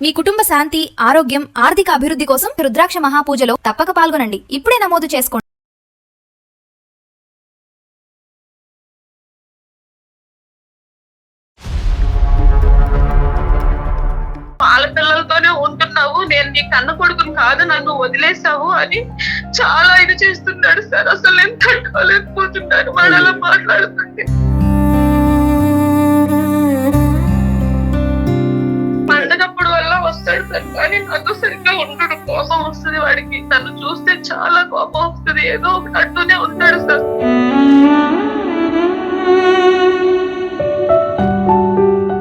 మీ కుటుంబ శాంతి, ఆరోగ్యం, ఆర్థిక అభివృద్ధి కోసం రుద్రాక్ష మహాపూజలో తప్పక పాల్గొనండి. ఇప్పుడే నమోదు చేసుకోండి. వాళ్ళ పిల్లలతోనే ఉంటున్నావు, నేను నీ కన్న కొడుకుని కాదు, నన్ను వదిలేసావు అని చాలా ఇది చేస్తున్నాడు సార్. అసలు నేను తట్టుకోలేకపోతున్నాను వాడు అలా మాట్లాడుతుంటే. పండగప్పుడు వల్ల వస్తాడు సార్, కానీ నాతో సరిగ్గా ఉండడు. కోపం వస్తుంది వాడికి, నన్ను చూస్తే చాలా కోపం వస్తుంది. ఏదో ఒకటి అంటూనే ఉంటాడు సార్.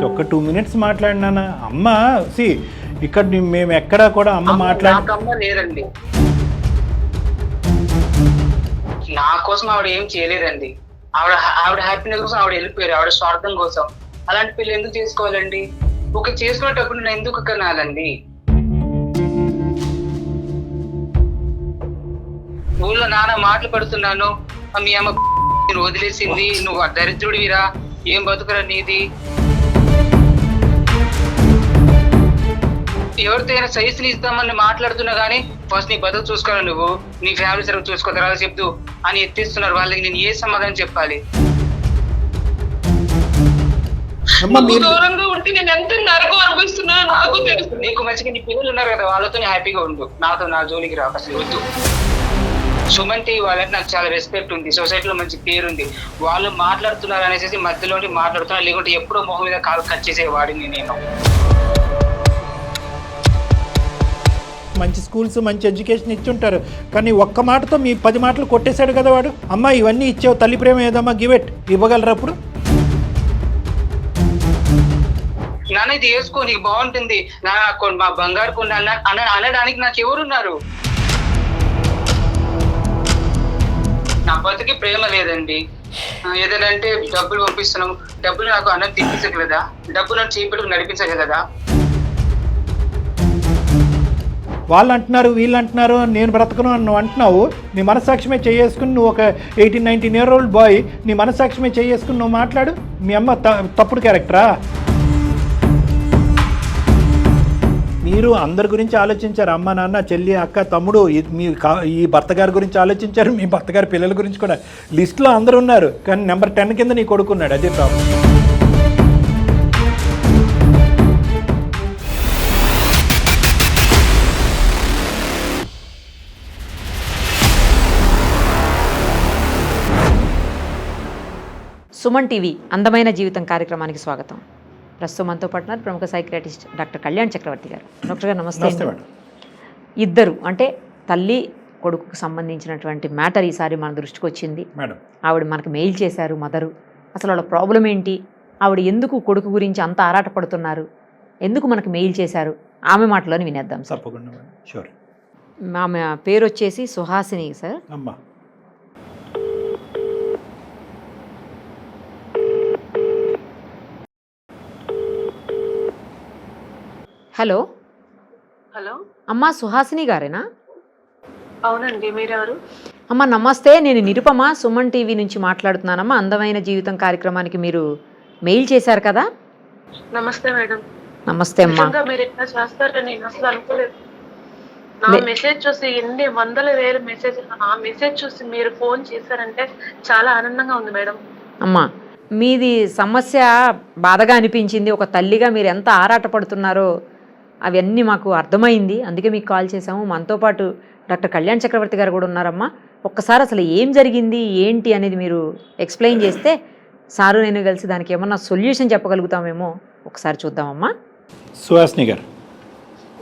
ఒక 2 minutes మాట్లాడినానా అమ్మ? ఇక్కడ మేము ఎక్కడా కూడా అమ్మ నాకమ్మ లేదండి. నా కోసం ఆవిడ ఏం చేయలేదండి. ఆవిడ హ్యాపీనెస్ కోసం ఆవిడ వెళ్ళిపోయారు, ఆవిడ స్వార్థం కోసం. అలాంటి పిల్లలు ఎందుకు చేసుకోవాలండి? ఒక చేసుకునేటప్పుడు నేను ఎందుకు కనాలండి? ఊళ్ళో నాన్న మాటలు పడుతున్నాను, మీ అమ్మ నేను వదిలేసింది, నువ్వు దరిద్రుడివిరా, ఏం బతుకురా నీది. ఎవరితో అయినా సజెషన్ ఇస్తామని మాట్లాడుతున్నా కానీ ఫస్ట్ నీ బతుకు చూసుకోవాలి, నువ్వు నీ ఫ్యామిలీ సర్వ్ చూసుకో, తర్వాత చెప్తూ అని ఎత్తిస్తున్నారు. వాళ్ళకి నేను ఏ సమాధానం చెప్పాలి? దూరంగా ఉంటే నేను ఎంత నరకం అనుభవిస్తున్నానో నాకు తెలుసు. నీకు మంచిగా నీ పిల్లలు ఉన్నారు కదా, వాళ్ళతో హ్యాపీగా ఉండు, నాతో నా జోలికి రాక అసలు వద్దు. సుమన్ టీవీ వాళ్ళకి నాకు చాలా రెస్పెక్ట్ ఉంది, సొసైటీలో మంచి పేరు ఉంది. వాళ్ళు మాట్లాడుతున్నారు అనేసి మధ్యలో మాట్లాడుతున్నారు, లేకుంటే ఎప్పుడో మొహం మీద కాలు కట్ చేసేవాడిని నేను. మంచి స్కూల్స్, మంచి ఎడ్యుకేషన్ ఇచ్చుంటారు, కానీ ఒక్క మాటతో మీ 10 మాటలు కొట్టేశాడు కదా వాడు. అమ్మ ఇవన్నీ ఇచ్చావు, తల్లి ప్రేమ ఏదమ్మా, గివెట్ ఇవ్వగలరా అప్పుడు? నాన్న ఇది వేసుకో, నీకు బాగుంటుంది, మా బంగారు కొండ అనడానికి నాకు ఎవరున్నారు? నా బతుకి ప్రేమ లేదండి. ఏదైనా అంటే డబ్బులు పంపిస్తున్నాం, డబ్బులు నాకు అన్నం తినిపించగలదా? డబ్బులు నన్ను చేపెట్టుకు నడిపించగలదా? వాళ్ళు అంటున్నారు, వీళ్ళు అంటున్నారు, నేను బ్రతకను అని నువ్వు అంటున్నావు. నీ మనస్సాక్షిమే చేసుకుని నువ్వు ఒక 18-19 year old బాయ్, నీ మనస్సాక్షిమే చేసుకుని నువ్వు మాట్లాడు. మీ అమ్మ తప్పుడు క్యారెక్టరా? మీరు అందరి గురించి ఆలోచించారు, అమ్మ, నాన్న, చెల్లి, అక్క, తమ్ముడు, ఈ భర్త గారి గురించి ఆలోచించారు, మీ భర్త గారి పిల్లల గురించి కూడా. లిస్టులో అందరూ ఉన్నారు, కానీ నెంబర్ 10 కింద నీ కొడుకున్నాడు. అదే ప్రాబ్లం. సుమన్ టీవీ అందమైన జీవితం కార్యక్రమానికి స్వాగతం. ప్రస్తుతం మనతో పాటు ప్రముఖ సైకియాట్రిస్ట్ డాక్టర్ కళ్యాణ్ చక్రవర్తి గారు. డాక్టర్ గారు నమస్తే. ఇద్దరు అంటే తల్లి కొడుకుకు సంబంధించినటువంటి మ్యాటర్ ఈసారి మన దృష్టికి వచ్చింది. ఆవిడ మనకు మెయిల్ చేశారు, మదరు. అసలు వాళ్ళ ప్రాబ్లం ఏంటి, ఆవిడ ఎందుకు కొడుకు గురించి అంత ఆరాటపడుతున్నారు, ఎందుకు మనకు మెయిల్ చేశారు, ఆమె మాటలోని వినేద్దాం సార్. ఆమె పేరు వచ్చేసి సుహాసిని సార్. హలో హలో అమ్మా, సుహాసిని గారేనా? అవునండి, మీరెవరు? అమ్మ నమస్తే, నేను నిరుపమ, సుమన్ టీవీ నుంచి మాట్లాడుతున్నానమ్మా. అందమైన జీవితం కార్యక్రమానికి మీరు మెయిల్ చేశారు కదా. నమస్తే మేడం. నమస్తే అమ్మా. మీరు ఎట్లా చేస్తారని నేను అసలు అనుకోలేదు. నా మెసేజ్ చూసి ఎన్ని వందల వేల మెసేజ్, ఆ మెసేజ్ చూసి మీరు ఫోన్ చేశారంటే చాలా ఆనందంగా ఉంది మేడం. అమ్మా మీది సమస్య బాధగా అనిపించింది, ఒక తల్లిగా మీరు ఎంత ఆరాటపడుతున్నారో అవన్నీ మాకు అర్థమైంది, అందుకే మీకు కాల్ చేసాము. మనతో పాటు డాక్టర్ కళ్యాణ్ చక్రవర్తి గారు కూడా ఉన్నారమ్మా. ఒక్కసారి అసలు ఏం జరిగింది ఏంటి అనేది మీరు ఎక్స్ప్లెయిన్ చేస్తే సారు నేను కలిసి దానికి ఏమన్నా సొల్యూషన్ చెప్పగలుగుతామేమో ఒకసారి చూద్దామమ్మా. సుహాసిని గారు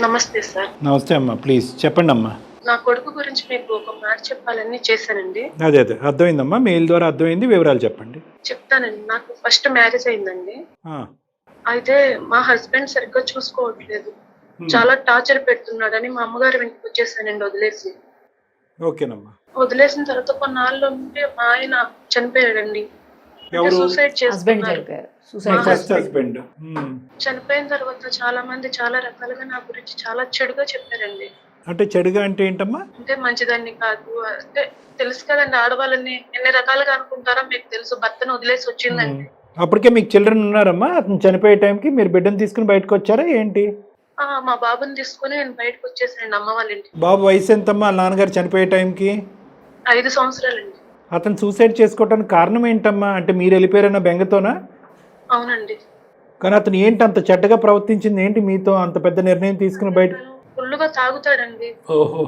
నమస్తే సార్. నమస్తే అమ్మా, ప్లీజ్ చెప్పండి అమ్మా. నా కొడుకు గురించి మీకు ఒక మాట చెప్పాలని చేశానండి. అదే అర్థమైందమ్మా, మెయిల్ ద్వారా అర్థమైంది, వివరాలు చెప్పండి. చెప్తానండి. నాకు ఫస్ట్ మ్యారేజ్ అయిందండి. అయితే మా హస్బెండ్ సరిగ్గా చూసుకోవట్లేదు, చాలా టార్చర్ పెడుతున్నాడని మా అమ్మగారు ఇంటికి వచ్చేసానండి వదిలేసి. ఓకేనమ్మా. వదిలేసిన తర్వాత కొన్నాళ్ళు ఉంటే మా ఆయన చనిపోయాడండి. సూసైడ్ చేసుకున్నాడు. చనిపోయిన తర్వాత చాలా మంది చాలా రకాలుగా నా గురించి చాలా చెడుగా చెప్పారండి. అంటే చెడుగా అంటే ఏంటమ్మా? అంటే మంచిదాన్ని కాదు, అంటే తెలుసు కదండి, ఆడవాళ్ళని ఎన్ని రకాలుగా అనుకుంటారో మీకు తెలుసు. భర్తను వదిలేసి వచ్చిందండి. అప్పటికే మీకు చిల్డ్రన్ ఉన్నారమ్మా? అతను చనిపోయే టైంకి మీరు బిడ్డను తీసుకుని బయటకు వచ్చారా ఏంటి? మా బాబుని తీసుకుని నేను బయటకు వచ్చేసానండి అమ్మ వాళ్ళ ఇంటికి. బాబు వయసు ఎంతమ్మా వాళ్ళ నాన్నగారు చనిపోయే టైంకి? 5 సంవత్సరాలండి. అతను సూసైడ్ చేసుకోవడానికి కారణం ఏంటమ్మా? అంటే మీరు వెళ్ళిపోయారన్న బెంగతోనా? అవునండి. కానీ అతను ఏంటి అంత చెడ్డగా ప్రవర్తించింది ఏంటి మీతో? అంత పెద్ద నిర్ణయం తీసుకుని బయట? ఫుల్లుగా తాగుతాడండి. ఓహో.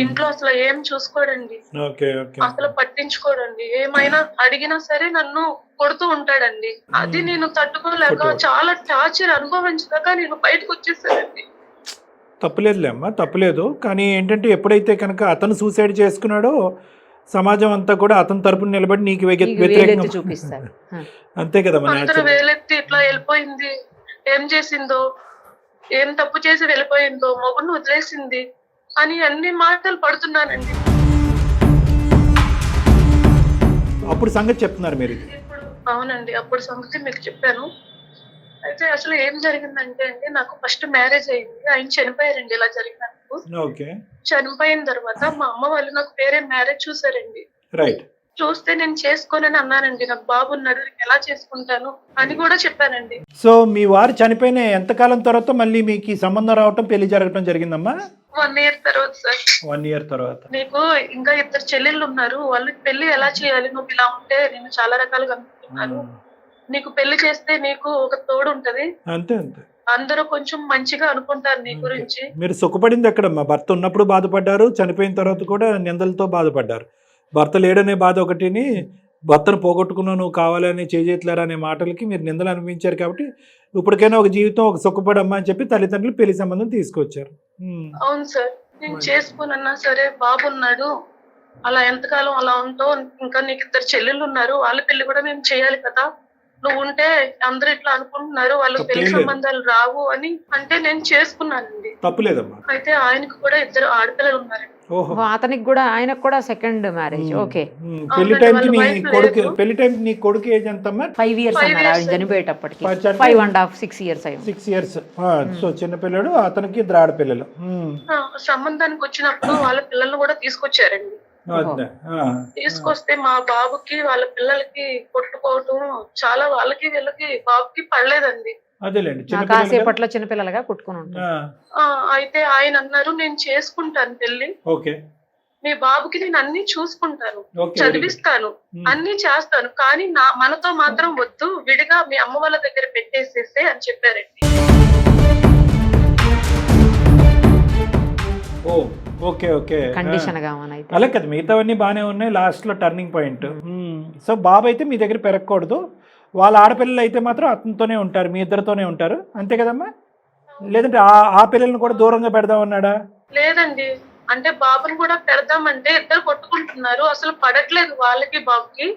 ఇంట్లో అసలు ఏం చూసుకోడండి, ఓకే ఓకే. అసలు పట్టించుకోడండి. ఏమైనా అడిగినా సరే నన్ను కొడుతూ ఉంటాడండి. అది నేను తట్టుకోలేక చాలా టార్చర్ అనుభవించలేక నేను బయటకు వచ్చేసానండి. తప్పులేదులే అమ్మా, తప్పులేదు. కానీ ఏంటంటే ఎప్పుడైతే కనుక అతను సూసైడ్ చేసుకున్నాడో సమాజం అంతా కూడా అతని తరపున నిలబడి నీకు వ్యతిరేకంగా చూపిస్తారు. అంతే కదా మన అందరూ వేలెత్తి ఇట్లా వెళ్ళిపోయింది, ఏం చేసిందో, ఏం తప్పు చేసి వెళ్ళిపోయిందో, మొగుడిని వదిలేసింది అని అన్ని మాటలు పడుతున్నానండి. అప్పుడు సంగతి చెప్తున్నారు మీరు? అవునండి, అప్పుడు సంగతి మీకు చెప్పాను. అయితే అసలు ఏం జరిగిందంటే అండి, నాకు ఫస్ట్ మ్యారేజ్ అయింది, ఆయన చనిపోయారండి. ఇలా జరిగినందుకు ఓకే. చనిపోయిన తర్వాత మా అమ్మ వాళ్ళు నాకు వేరే మ్యారేజ్ చూసారండి. రైట్. చూస్తే నేను చేసుకోనని అన్నానండి. నాకు బాబు ఉన్నాడు, నేను ఎలా చేసుకుంటాను అని కూడా చెప్పానండి. సో మీ వారు చనిపోయిన ఎంతకాలం తర్వాత మళ్ళీ మీకు ఈ సంబంధం రావటం, పెళ్లి జరగటం జరిగిందమ్మా? 1 year తర్వాత సార్. 1 year తర్వాత. నీకు ఇంకా 2 చెల్లెళ్ళు ఉన్నారు, వాళ్ళకి పెళ్లి ఎలా చేయాలి, నువ్వు ఇలా ఉంటే నేను చాలా రకాలుగా అనుకుంటున్నాను, నీకు పెళ్లి చేస్తే నీకు ఒక తోడు ఉంటది, అంతే అంతే, అందరూ కొంచెం మంచిగా అనుకుంటారు నీ గురించి. మీరు సుఖపడింది ఎక్కడమ్మా? భర్త ఉన్నప్పుడు బాధపడ్డారు, చనిపోయిన తర్వాత కూడా నిందలతో బాధపడ్డారు. భర్త లేడనే బాధ ఒకటిని, భర్తను పోగొట్టుకున్నావు నువ్వు కావాలని చేజేట్లేరా అనే మాటలకి మీరు నిందలు అనిపించారు. కాబట్టి ఇప్పటికైనా ఒక జీవితం, ఒక సుఖపడమ్మా అని చెప్పి తల్లిదండ్రులు పెళ్లి సంబంధం తీసుకొచ్చారు. అవును సార్, నేను చేసుకున్నా సరే బాబు ఉన్నాడు, అలా ఎంతకాలం అలా ఉంటావు, ఇంకా నీకు 2 చెల్లెళ్ళు ఉన్నారు, వాళ్ళ పెళ్లి కూడా మేము చేయాలి కదా, నువ్వు ఉంటే అందరూ ఇట్లా అనుకుంటున్నారు, వాళ్ళకి పెళ్లి సంబంధాలు రావు అని అంటే నేను చేసుకున్నానండి. తప్పులేదమ్మా. అయితే ఆయనకు కూడా 2 ఆడపిల్లలు ఉన్నారండి. అతనికి కూడా, ఆయనకు కూడా సెకండ్ మ్యారేజ్. ఓకే. పెళ్లి టైంకి నీ కొడుకు, పెళ్లి టైంకి నీ కొడుకు ఏజ్ ఎంతమ్మా? 5 years అన్నారు ఆయన చనిపోయేటప్పటికి. 5.5 6 years అయ్యింది. 6 years. సో చిన్న పిల్లడు, అతనికి 2 ఆడపిల్లలు. సంబంధానికి వచ్చినప్పుడు వాళ్ళ పిల్లల్ని కూడా తీసుకొచ్చారండి. తీసుకొస్తే మా బాబుకి వాళ్ళ పిల్లలకి కొట్టుకోవటం చాలా, వాళ్ళకి వీళ్ళకి బాబుకి పడలేదండి. అదేలేండి, కాసేపట్లో చిన్నపిల్లలుగా కొట్టుకుని ఉంటారు. అయితే ఆయన అన్నారు, నేను చేసుకుంటాను పెళ్లి, ఓకే, మీ బాబుకి నేను అన్ని చూసుకుంటాను, చదివిస్తాను, అన్ని చేస్తాను, కానీ మనతో మాత్రం వద్దు, విడిగా మీ అమ్మ వాళ్ళ దగ్గర పెట్టేసేసే అని చెప్పారండి. Okay okay. కండిషన్ అలా కదా, మిగతావన్నీ బాగానే ఉన్నాయి, లాస్ట్ లో టర్నింగ్ పాయింట్. సో బాబు అయితే మీ దగ్గర పెరగకూడదు, వాళ్ళ ఆడపిల్లలు అయితే మాత్రం అతనితోనే ఉంటారు, మీ ఇద్దరితోనే ఉంటారు, అంతే కదమ్మా? లేదంటే ఆ పిల్లల్ని కూడా దూరంగా పెడదామన్నాడా? లేదండి, అంటే బాబుని కూడా పెడదామంటే ఇద్దరు కొట్టుకుంటున్నారు, అసలు పడట్లేదు వాళ్ళకి బాబుకి,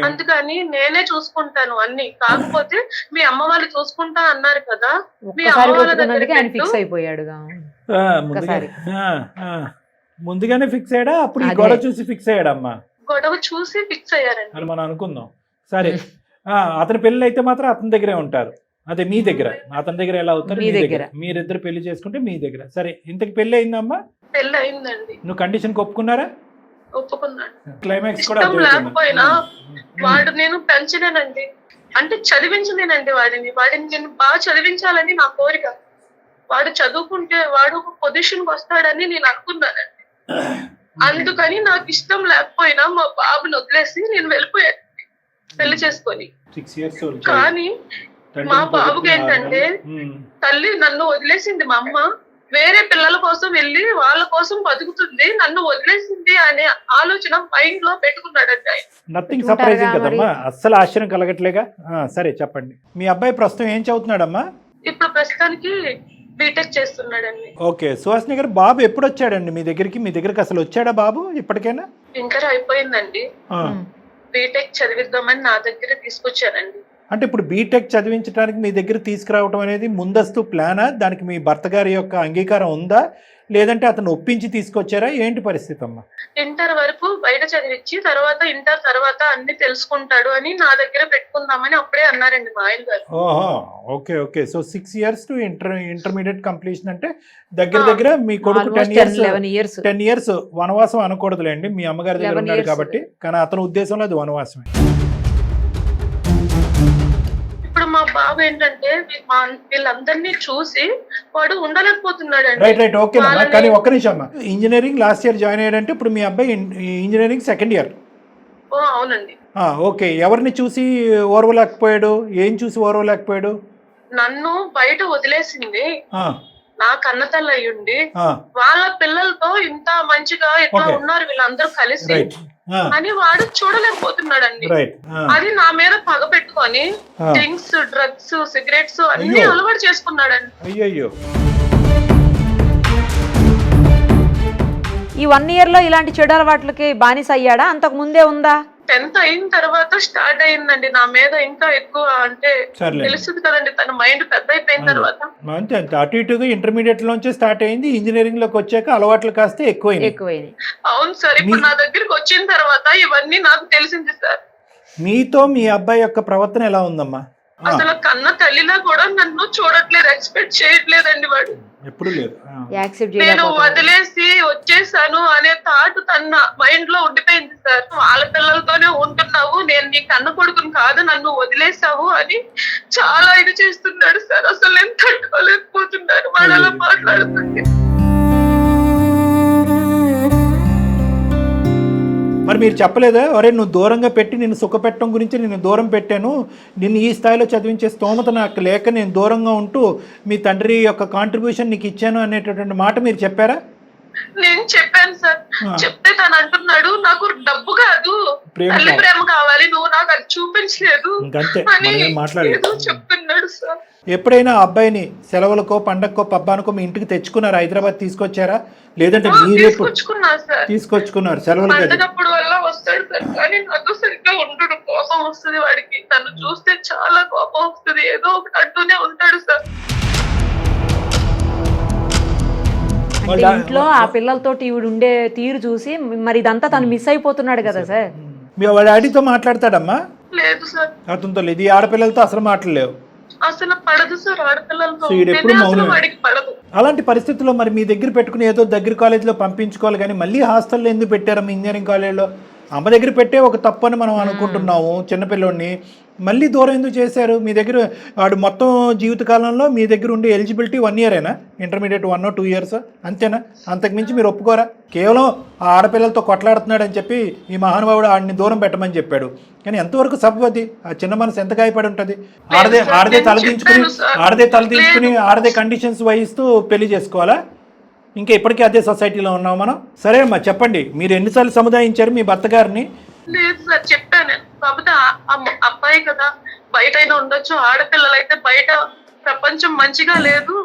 అందుకని నేనే చూసుకుంటాను అన్ని, కాకపోతే మీ అమ్మ వాళ్ళు చూసుకుంటా అన్నారు కదా, మీ అమ్మ వాళ్ళ దగ్గర ఫిక్స్ అయిపోయాడు. ముందుగానే ఫిక్స్ అయ్యాడా? అప్పుడు ఈ గొడవ చూసి ఫిక్స్ అయ్యాడమ్మా? గొడవ చూసి ఫిక్స్ అయ్యారండి అని మనం అనుకుందాం. సరే, అతని పెళ్ళి అయితే మాత్రం అతని దగ్గరే ఉంటారు, అదే మీ దగ్గర. అతని దగ్గర ఎలా అవుతారు? మీ దగ్గర. మీరిద్దరు పెళ్లి చేసుకుంటే మీ దగ్గర. సరే, ఇంతకి పెళ్లి అయిందమ్మా? పెళ్లి అయిందండి. నువ్వు కండిషన్ ఒప్పుకున్నారా? ఒప్పుకున్నాను. క్లైమాక్స్ కూడా లేకపోయినా వాడు నేను పెంచలేనండి, అంటే చదివించలేనండి వాడిని నేను బాగా చదివించాలని నా కోరిక. వాడు చదువుకుంటే వాడు ఒక పొజిషన్ కి వస్తాడని నేను అనుకున్నానండి. అందుకని నాకు ఇష్టం లేకపోయినా మా బాబుని వదిలేసి నేను వెళ్ళిపోయాను పెళ్లి చేసుకొని. 6 years. కానీ మా బాబుకి ఏంటంటే, తల్లి నన్ను వదిలేసింది, మా అమ్మ వేరే పిల్లల కోసం వెళ్ళి వాళ్ళ కోసం బతుకుతుంది, నన్ను వదిలేసింది అనే ఆలోచన మైండ్ లో పెట్టుకున్నాడండి ఆయన. నథింగ్ సర్ప్రైజింగ్ కదమ్మా, అస్సలు ఆశ్చర్యం కలగట్లేగా. సరే చెప్పండి, మీ అబ్బాయి ప్రస్తుతం ఏం చదువుతున్నాడమ్మా? ఇప్పుడు ప్రస్తుతానికి బీటెక్ చేస్తున్నాడండి. ఓకే. సుహాసిని గారు, బాబు ఎప్పుడు వచ్చాడండి మీ దగ్గరికి? మీ దగ్గరికి అసలు వచ్చాడా బాబు ఇప్పటికైనా? ఇంటర్ అయిపోయిందండి, బీటెక్ చదివిద్దామని నా దగ్గర తీసుకొచ్చానండి. అంటే ఇప్పుడు బీటెక్ చదివించడానికి మీ దగ్గర తీసుకురావడం అనేది ముందస్తు ప్లానా? దానికి మీ భర్త గారి యొక్క అంగీకారం ఉందా, లేదంటే అతను ఒప్పించి తీసుకొచ్చారా? ఏంటి పరిస్థితి అమ్మా? ఇంటర్ వరకు బయట చదివించి తర్వాత ఇంటర్ తర్వాత అన్ని తెలుసుకుంటాడు అని నా దగ్గర పెట్టుకుందామని అప్పుడే అన్నారండి మా ఆయన గారు. ఓహో, okay okay. So 6 years to intermediate completion అంటే దగ్గర మీ కొడుకు 10 years వనవాసం అనకూడదులేండి, మీ అమ్మగారి దగ్గర ఉన్నాడు కాబట్టి. కానీ అతని ఉద్దేశంలో అది వనవాసమే. ఇప్పుడు మా బాబు ఏంటంటే వీళ్ళందరినీ చూసి వాడు ఉండలేకపోతున్నాడండి. రైట్ ఓకే అమ్మా, కానీ ఒక్క నిమిషం అమ్మా. ఇంజనీరింగ్ లాస్ట్ ఇయర్ జాయిన్ అయ్యాడంటే ఇప్పుడు మీ అబ్బాయి ఇంజనీరింగ్ సెకండ్ ఇయర్. అవునండి. ఓకే, ఎవరిని చూసి ఓర్వలేకపోయాడు? ఏం చూసి ఓర్వలేకపోయాడు? నన్ను బయట వదిలేసింది నా కన్నతల్లి అయ్యుండి వాళ్ళ పిల్లలతో ఇంత మంచిగా ఇట్లా ఉన్నారు వీళ్ళందరూ కలిసి అని వాడు చూడలేకపోతున్నాడండి. అది నా మీద పగ పెట్టుకొని డ్రింక్స్, డ్రగ్స్, సిగరెట్స్ అన్ని అలవాటు చేసుకున్నాడండి. అయ్యయ్యో. ఈ 1 year లో ఇలాంటి చెడు అలవాట్లకి బానిస అయ్యాడా? అంతకు ముందే ఉందా? 10th అయిన తర్వాత స్టార్ట్ అయిందండి నా మీద ఇంకా ఎక్కువ. అంటే తెలుస్తుంది కదండి తన మైండ్ పెద్ద అయిపోయిన తర్వాత. అంతే అంతే, అటు ఇటుగా ఇంటర్మీడియట్ లోంచి స్టార్ట్ అయింది, ఇంజనీరింగ్ లోకి వచ్చాక అలవాట్లు కాస్తే ఎక్కువైంది. అవును సార్, ఇప్పుడు నా దగ్గరికి వచ్చిన తర్వాత ఇవన్నీ నాకు తెలిసింది సార్. మీతో మీ అబ్బాయి యొక్క ప్రవర్తన ఎలా ఉందమ్మా? అసలు కన్న తల్లిలా కూడా నన్ను చూడట్లేదు, ఎక్స్పెక్ట్ చేయట్లేదండి వాడు. ఎప్పుడు లేదు. నేను వదిలేసి వచ్చేసాను అనే థాట్ తన మైండ్ లో ఉండిపోయింది సార్. వాళ్ళ పిల్లలతోనే ఉంటున్నావు, నేను నీ కన్న కొడుకుని కాదు, నన్ను వదిలేసావు అని చాలా ఇది చేస్తున్నాడు సార్. అసలు నేను తట్టుకోలేకపోతున్నాను వాడు అలా మాట్లాడుతుంటే. మరి మీరు చెప్పలేదా, అరే నువ్వు దూరంగా పెట్టి నిన్ను సుఖపెట్టడం గురించి నేను దూరం పెట్టాను, నిన్ను ఈ స్థాయిలో చదివించే స్తోమత నాకు లేక నేను దూరంగా ఉంటూ మీ తండ్రి యొక్క కాంట్రిబ్యూషన్ నీకు ఇచ్చాను అనేటటువంటి మాట మీరు చెప్పారా? నేను చెప్పాను సార్. చెప్తే తను అంటున్నాడు నాకు డబ్బు కాదు తల్లి ప్రేమ కావాలి, నువ్వు నాకు అది చూపించలేదు అని చెప్తున్నాడు సార్. ఎప్పుడైనా అబ్బాయిని సెలవులకో పండగకో పబ్బానికో మీ ఇంటికి తెచ్చుకున్నారా? హైదరాబాద్ తీసుకొచ్చారా? లేదంటే మీరే తీసుకొచ్చుకున్నారు? సెలవులప్పుడు వల్ల వస్తాడు సార్, కానీ నాతో సరిగ్గా ఉండడు, కోపం వస్తుంది వాడికి. తను చూస్తే చాలా కోపం వస్తుంది, ఏదో ఒకటి అంటూనే ఉంటాడు సార్. అంటే ఇంట్లో ఆ పిల్లలతోటి ఈవిడ ఉండే తీరు చూసి మరి ఇదంతా తను మిస్ అయిపోతున్నాడు కదా సార్. మీ వాళ్ళ డాడీతో మాట్లాడతాడమ్మా? లేదు సార్. అతనితో లేదు, ఈ ఆడపిల్లలతో అసలు మాట్లాడలేవు. అసలు పడదు సార్ ఆడపిల్లలతో, వాడికి పడదు. అలాంటి పరిస్థితుల్లో మరి మీ దగ్గర పెట్టుకుని ఏదో దగ్గర కాలేజీలో పంపించుకోవాలి, కానీ మళ్ళీ హాస్టల్లో ఎందుకు పెట్టారమ్మా? ఇంజనీరింగ్ కాలేజ్లో అమ్మ దగ్గర పెట్టే ఒక తప్పు అని మనం అనుకుంటున్నాము చిన్నపిల్లోడిని, మళ్ళీ దూరం ఎందుకు చేశారు? మీ దగ్గర వాడు మొత్తం జీవితకాలంలో మీ దగ్గర ఉండే eligibility 1 year intermediate 1 or 2 years అంతేనా? అంతకుమించి మీరు ఒప్పుకోరా? కేవలం ఆ ఆడపిల్లలతో కొట్లాడుతున్నాడు అని చెప్పి ఈ మహానుభావుడు ఆడిని దూరం పెట్టమని చెప్పాడు, కానీ ఎంతవరకు సబ్బది? ఆ చిన్న మనసు ఎంత గాయపడి ఉంటుంది? ఆడదే తలదించుకుని ఆడదే కండిషన్స్ వహిస్తూ పెళ్లి చేసుకోవాలా? ఇంకా ఇప్పటికీ అదే సొసైటీలో ఉన్నాం మనం. సరే అమ్మా, చెప్పండి, మీరు ఎన్నిసార్లు సముదాయించారు మీ భర్త గారిని? లేదు సార్, చెప్పాను. కాకపోతే అబ్బాయి కదా, బయట అయినా ఉండొచ్చు, ఆడపిల్లలైతే బయట ప్రపంచం మంచిగా లేదు,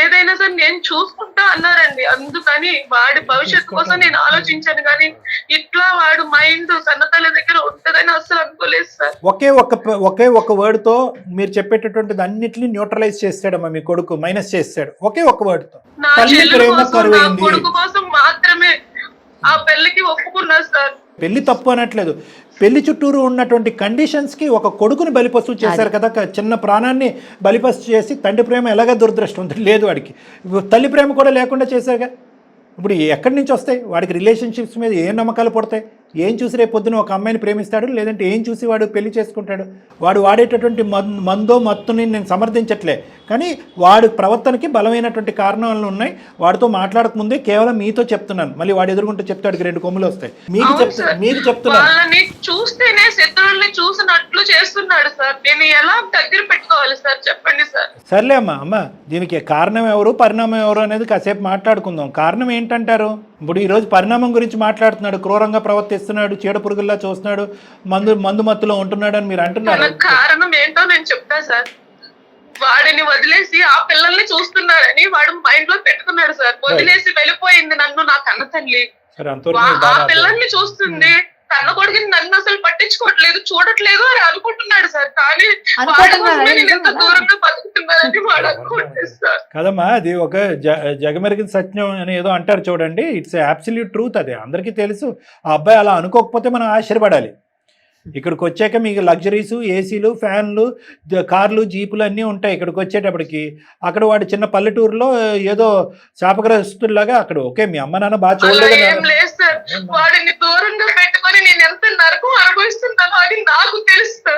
ఏదైనా సరే నేను చూసుకుంటా అన్నారండి. అందుకని వాడి భవిష్యత్తు కోసం నేను ఆలోచించాను, కానీ ఇట్లా వాడు మైండ్ కన్నతల్లి దగ్గర ఉంటుందని అసలు అనుకోలేదు సార్. ఒకే ఒక వర్డ్ తో మీరు చెప్పేటటువంటిది అన్నిటిని న్యూట్రలైజ్ చేస్తాడమ్మా మీ కొడుకు, మైనస్ చేస్తాడు ఒకే ఒక వర్డ్ తో. నా కొడుకు కోసం మాత్రమే ఆ పెళ్లికి ఒప్పుకున్నా సార్. పెళ్లి తప్పు అనట్లేదు, పెళ్లి చుట్టూరు ఉన్నటువంటి కండిషన్స్కి ఒక కొడుకుని బలిపస్తు చేశారు కదా, చిన్న ప్రాణాన్ని బలిపస్తు చేసి. తండ్రి ప్రేమ ఎలాగ దురదృష్టం లేదు వాడికి, తల్లి ప్రేమ కూడా లేకుండా చేశారుగా. ఇప్పుడు ఎక్కడి నుంచి వస్తాయి వాడికి? రిలేషన్షిప్స్ మీద ఏం నమ్మకాలు పడతాయి? ఏం చూసి రేపు పొద్దున ఒక అమ్మాయిని ప్రేమిస్తాడు, లేదంటే ఏం చూసి వాడు పెళ్లి చేసుకుంటాడు? వాడు వాడేటటువంటి మందో మత్తుని నేను సమర్థించట్లే, కానీ వాడి ప్రవర్తనకి బలమైనటువంటి కారణాలు ఉన్నాయి. వాడితో మాట్లాడక ముందే కేవలం మీతో చెప్తున్నాను, మళ్ళీ వాడు ఎదుర్కొంటూ చెప్తాడు 2 కొమ్ములు వస్తాయి. మీకు చెప్తున్నాను, చూస్తేనే శత్రువుల్ని చూసినట్లు చేస్తున్నాడు సార్. నేను ఎలా దగ్గర పెట్టుకోవాలి సార్, చెప్పండి సార్. సర్లే అమ్మా, దీనికి కారణం ఎవరు పరిణామం ఎవరు అనేది కాసేపు మాట్లాడుకుందాం. కారణం ఏంటంటారు? ఇప్పుడు ఈరోజు పరిణామం గురించి మాట్లాడుతున్నాడు, క్రూరంగా ప్రవర్తిస్తున్నాడు, చీడ పురుగుల్లా చూస్తున్నాడు, మందు మత్తులో ఉంటున్నాడు అని మీరు అంటున్నారు. కారణం ఏంటో నేను చెప్తా సార్. వాడిని వదిలేసి ఆ పిల్లల్ని చూస్తున్నాడని వాడు మైండ్ లో పెట్టుకున్నాడు సార్. వదిలేసి వెళ్ళిపోయింది నన్ను నా కన్న తల్లి, ఆ పిల్లల్ని చూస్తుంది, కన్న కొడుకుని నన్ను అసలు పట్టించుకోవట్లేదు, చూడట్లేదు అని అనుకుంటున్నాడు సార్. కానీ దూరంగా బతుకుతున్నారని వాడు అనుకుంటాడు సార్. కదమ్మా, అది ఒక జగమెరిగిన సత్యం అని ఏదో అంటారు చూడండి, ఇట్స్ అబ్సల్యూట్ ట్రూత్. అది అందరికీ తెలుసు. ఆ అబ్బాయి అలా అనుకోకపోతే మనం ఆశ్చర్యపడాలి. ఇక్కడికి వచ్చాక మీకు లగ్జరీసు, ఏసీలు, ఫ్యాన్లు, కార్లు, జీపులు అన్నీ ఉంటాయి. ఇక్కడికి వచ్చేటప్పటికి అక్కడ వాడు చిన్న పల్లెటూరులో ఏదో శాపగ్రస్తులాగా అక్కడ ఓకే మీ అమ్మ నాన్న బాగా చూడలేదు. వాడిని దూరంగా పెట్టుకొని నేను ఎంత నరకం అనుభవిస్తున్నానో అది నాకు తెలుసు.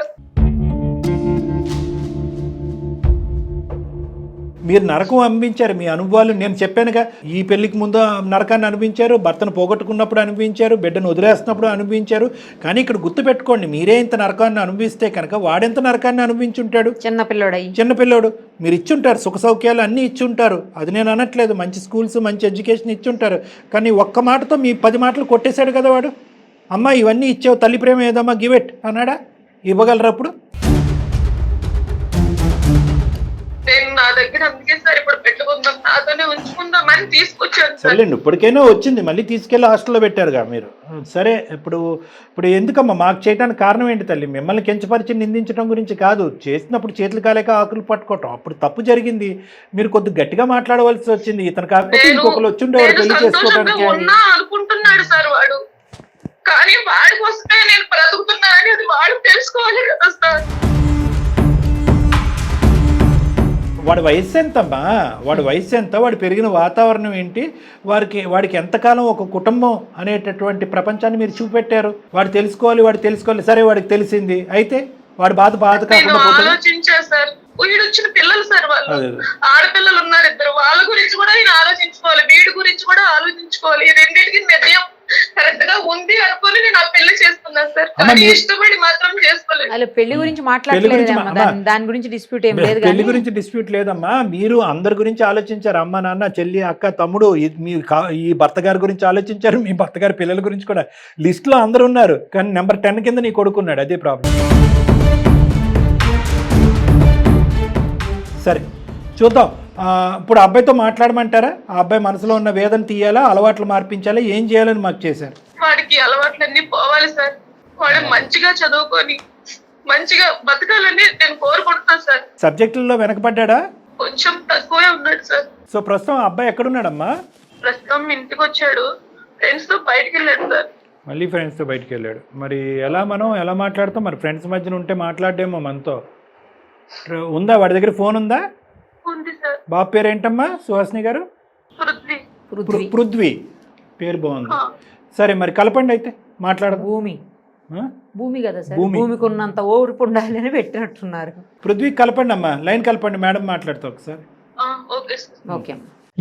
మీరు నరకం అనిపించారు. మీ అనుభవాలు నేను చెప్పానుగా, ఈ పెళ్లికి ముందు నరకాన్ని అనిపించారు, భర్తను పోగొట్టుకున్నప్పుడు అనిపించారు, బిడ్డను వదిలేస్తున్నప్పుడు అనిపించారు. కానీ ఇక్కడ గుర్తుపెట్టుకోండి, మీరే ఇంత నరకాన్ని అనుభవిస్తే కనుక వాడెంత నరకాన్ని అనుభవించుంటాడు. చిన్నపిల్లోడు మీరు ఇచ్చుంటారు, సుఖ సౌఖ్యాలు అన్నీ ఇచ్చుంటారు, అది నేను అనట్లేదు. మంచి స్కూల్స్, మంచి ఎడ్యుకేషన్ ఇచ్చుంటారు. కానీ ఒక్క మాటతో మీ 10 మాటలు కొట్టేశాడు కదా వాడు. అమ్మ ఇవన్నీ ఇచ్చావు, తల్లి ప్రేమ ఏదమ్మా గివెట్ అన్నాడా? ఇవ్వగలరా అప్పుడు? నేను నా దగ్గర అందుకే సార్ ఇప్పుడు పెట్టుకుందాం, నాతోనే ఉంచుకుందామని తీసుకొచ్చాను సార్. సర్లేండి, ఇప్పటికైనా వచ్చింది, మళ్ళీ తీసుకెళ్ళి హాస్టల్లో పెట్టారుగా మీరు. సరే, ఇప్పుడు ఎందుకమ్మా మాకు చేయడానికి కారణం ఏంటి తల్లి? మిమ్మల్ని కించపరిచి నిందించడం గురించి కాదు, చేసినప్పుడు చేతులు కాలేక ఆకులు పట్టుకోవటం, అప్పుడు తప్పు జరిగింది. మీరు కొద్దిగా గట్టిగా మాట్లాడవలసి వచ్చింది. ఇతను కాకపోతే ఇంకొకరు వచ్చిండేవాడు పెళ్లి చేసుకోవడానికి అనుకుంటున్నాడు సార్ వాడు. కానీ వాడి కోసమే నేను బ్రతుకుతున్నానని అది వాడు తెలుసుకోవాలి కదా సార్. వాడి వయసు ఎంతమ్మా? వాడి వయసు ఎంత? వాడు పెరిగిన వాతావరణం ఏంటి? వాడికి ఎంతకాలం ఒక కుటుంబం అనేటటువంటి ప్రపంచాన్ని మీరు చూపెట్టారు. వాడు తెలుసుకోవాలి. సరే, వాడికి తెలిసింది, అయితే వాడు బాధ కాకుండా ఆలోచించా సార్. వీడొచ్చిన పిల్లలు సార్, వాళ్ళు ఆడపిల్లలు ఉన్నారు 2, వాళ్ళ గురించి కూడా నేను ఆలోచించుకోవాలి, వీడి గురించి కూడా ఆలోచించుకోవాలి. ఈ రెండింటికి నిర్ణయం కరెక్ట్ గా ఉంది అనుకుని నేను ఆ పెళ్లి చేసుకున్నాను సార్. కానీ ఇష్టపడి మాత్రం చేసుకోలేదు. పెళ్లి గురించి మాట్లాడలేదు, దాని గురించి డిస్ప్యూట్ ఏం లేదు. పెళ్లి గురించి డిస్ప్యూట్ లేదమ్మా. మీరు అందరి గురించి ఆలోచించారు, అమ్మ, నాన్న, చెల్లి, అక్క, తమ్ముడు, ఈ భర్త గారి గురించి ఆలోచించారు, మీ భర్త గారి పిల్లల గురించి కూడా. లిస్ట్ లో అందరు ఉన్నారు, కానీ నెంబర్ 10 కింద నీ కొడుకున్నాడు. అదే ప్రాబ్లం. సరే, చూద్దాం. ఇప్పుడు అబ్బాయితో మాట్లాడమంటారా? ఆ అబ్బాయి మనసులో ఉన్న వేదన తీయాలా, అలవాట్లు మార్పించాలా, ఏం చేయాలని మాకు చేశారు? వాడికి అలవాట్లన్నీ పోవాలి సార్. వాడు మంచిగా చదువుకొని మంచిగా బతకాలని నేను కోరుకుంటున్నాను సార్. సబ్జెక్టుల్లో వెనకబడ్డా? కొంచెం తక్కువే ఉన్నాడు సార్. సో ప్రస్తుతం అబ్బాయి ఎక్కడున్నాడమ్మా? ప్రస్తుతం ఇంటికి వచ్చాడు, ఫ్రెండ్స్ తో బయటకు వెళ్ళాడు సార్. మళ్ళీ ఫ్రెండ్స్తో బయటకు వెళ్ళాడు. మరి మనం ఎలా మాట్లాడతాం? మరి ఫ్రెండ్స్ మధ్యన ఉంటే మాట్లాడేమో మనతో. ఉందా వాడి దగ్గర? ఫోన్ ఉందా? ఉంది సార్. బాబు పేరు ఏంటమ్మా? సుహాసిని గారు? పృథ్వీ పేరు బాగుంది. సరే, మరి కలపండి అయితే, మాట్లాడ. భూమి కదా సార్, భూమికి ఉన్నంత ఓర్పు ఉండాలి అని పెట్టినట్టున్నారు. పృథ్వీ కలపండి అమ్మా, లైన్ కలపండి, మేడం మాట్లాడుతూ ఒకసారి. Okay.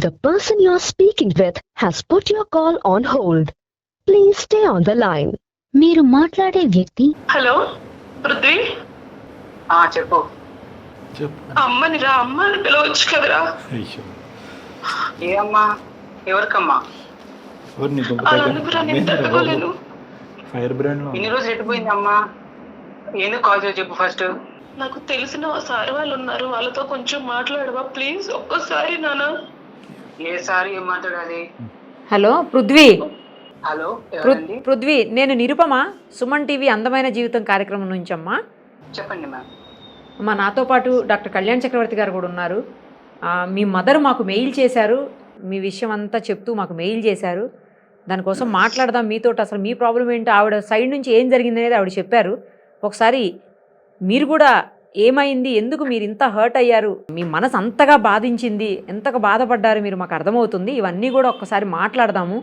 The person you are speaking with has put your call on hold. Please stay on the line. మీరు మాట్లాడే వ్యక్తి. హలో పృథ్వీ. చెప్పు. అమ్మని రా, అమ్మని పిలవచ్చు కదరా. ఏ అమ్మా? ఎవరికమ్మా? Fire brand. ఇన్ని రోజులు ఎట్టిపోయింది అమ్మా? ఎందుకు కాల్ చేసి చెప్పు ఫస్ట్. నాకు తెలిసిన సార్ వాళ్ళు ఉన్నారు, వాళ్ళతో కొంచెం మాట్లాడవా ప్లీజ్? ఒక్కసారి నాన్న. ఏ సారి ఏం మాట్లాడాలి? హలో పృథ్వీ. హలో పృథ్వీ, నేను నిరుపమ, సుమన్ టీవీ అందమైన జీవితం కార్యక్రమం నుంచి అమ్మా. చెప్పండి మ్యామ్. అమ్మా, నాతో పాటు డాక్టర్ కళ్యాణ్ చక్రవర్తి గారు కూడా ఉన్నారు. మీ మదర్ మాకు మెయిల్ చేశారు, మీ విషయం అంతా చెప్తూ మాకు మెయిల్ చేశారు. దానికోసం మాట్లాడదాం మీతో. అసలు మీ ప్రాబ్లం ఏంటో, ఆవిడ సైడ్ నుంచి ఏం జరిగింది అనేది ఆవిడ చెప్పారు. ఒకసారి మీరు కూడా ఏమైంది, ఎందుకు మీరు ఇంత హర్ట్ అయ్యారు, మీ మనసు అంతగా బాధించింది, ఎంతగా బాధపడ్డారు మీరు, మాకు అర్థమవుతుంది. ఇవన్నీ కూడా ఒక్కసారి మాట్లాడదాము.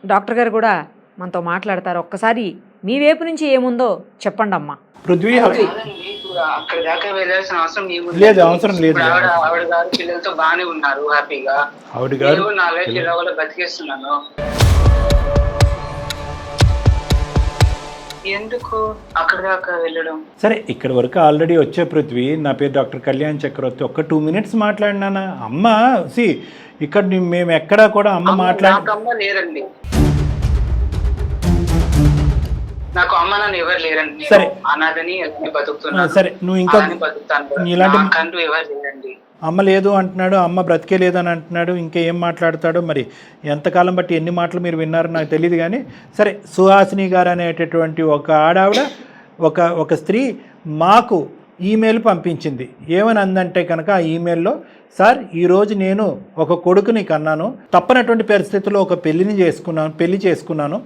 డాక్టర్ గారు కూడా మనతో మాట్లాడతారు. ఒక్కసారి మీ వైపు నుంచి ఏముందో చెప్పండి అమ్మా. పృథ్వీ, అక్కడ దాకా వెళ్ళాల్సిన అవసరం లేదు. అవసరం లేదు. ఆవిడ గారు పిల్లలతో బాగానే ఉన్నారు, హ్యాపీగా. ఆవిడ గారు నా లైఫ్ ఎలా వల్ల బతికేస్తున్నాను. ఎందుకు అక్కడ దాకా వెళ్ళడం? సరే, ఇక్కడ వరకు ఆల్రెడీ వచ్చే పృథ్వీ. నా పేరు డాక్టర్ కళ్యాణ్ చక్రవర్తి. ఒక్క 2 minutes మాట్లాడినానా? అమ్మ ఇక్కడ మేము ఎక్కడా కూడా అమ్మ అమ్మ లేరండి, నాకు అమ్మ నాన్న ఎవరు లేరండి. సరే, అనాథని బతుకుతున్నాను. సరే, నువ్వు ఇంకా బతుకుతాను, ఎవరు లేరండి. అమ్మ లేదు అంటున్నాడు, అమ్మ బ్రతికే లేదని అంటున్నాడు. ఇంకా ఏం మాట్లాడతాడో మరి. ఎంతకాలం బట్టి ఎన్ని మాటలు మీరు విన్నారో నాకు తెలియదు. కానీ సరే, సుహాసిని గారు అనేటటువంటి ఒక ఆడావిడ, ఒక స్త్రీ మాకు ఈమెయిల్ పంపించింది. ఏమని అందంటే కనుక ఆ ఈమెయిల్లో, సార్, ఈరోజు నేను ఒక కొడుకుని కన్నాను, తప్పనటువంటి పరిస్థితుల్లో ఒక పెళ్లి చేసుకున్నాను.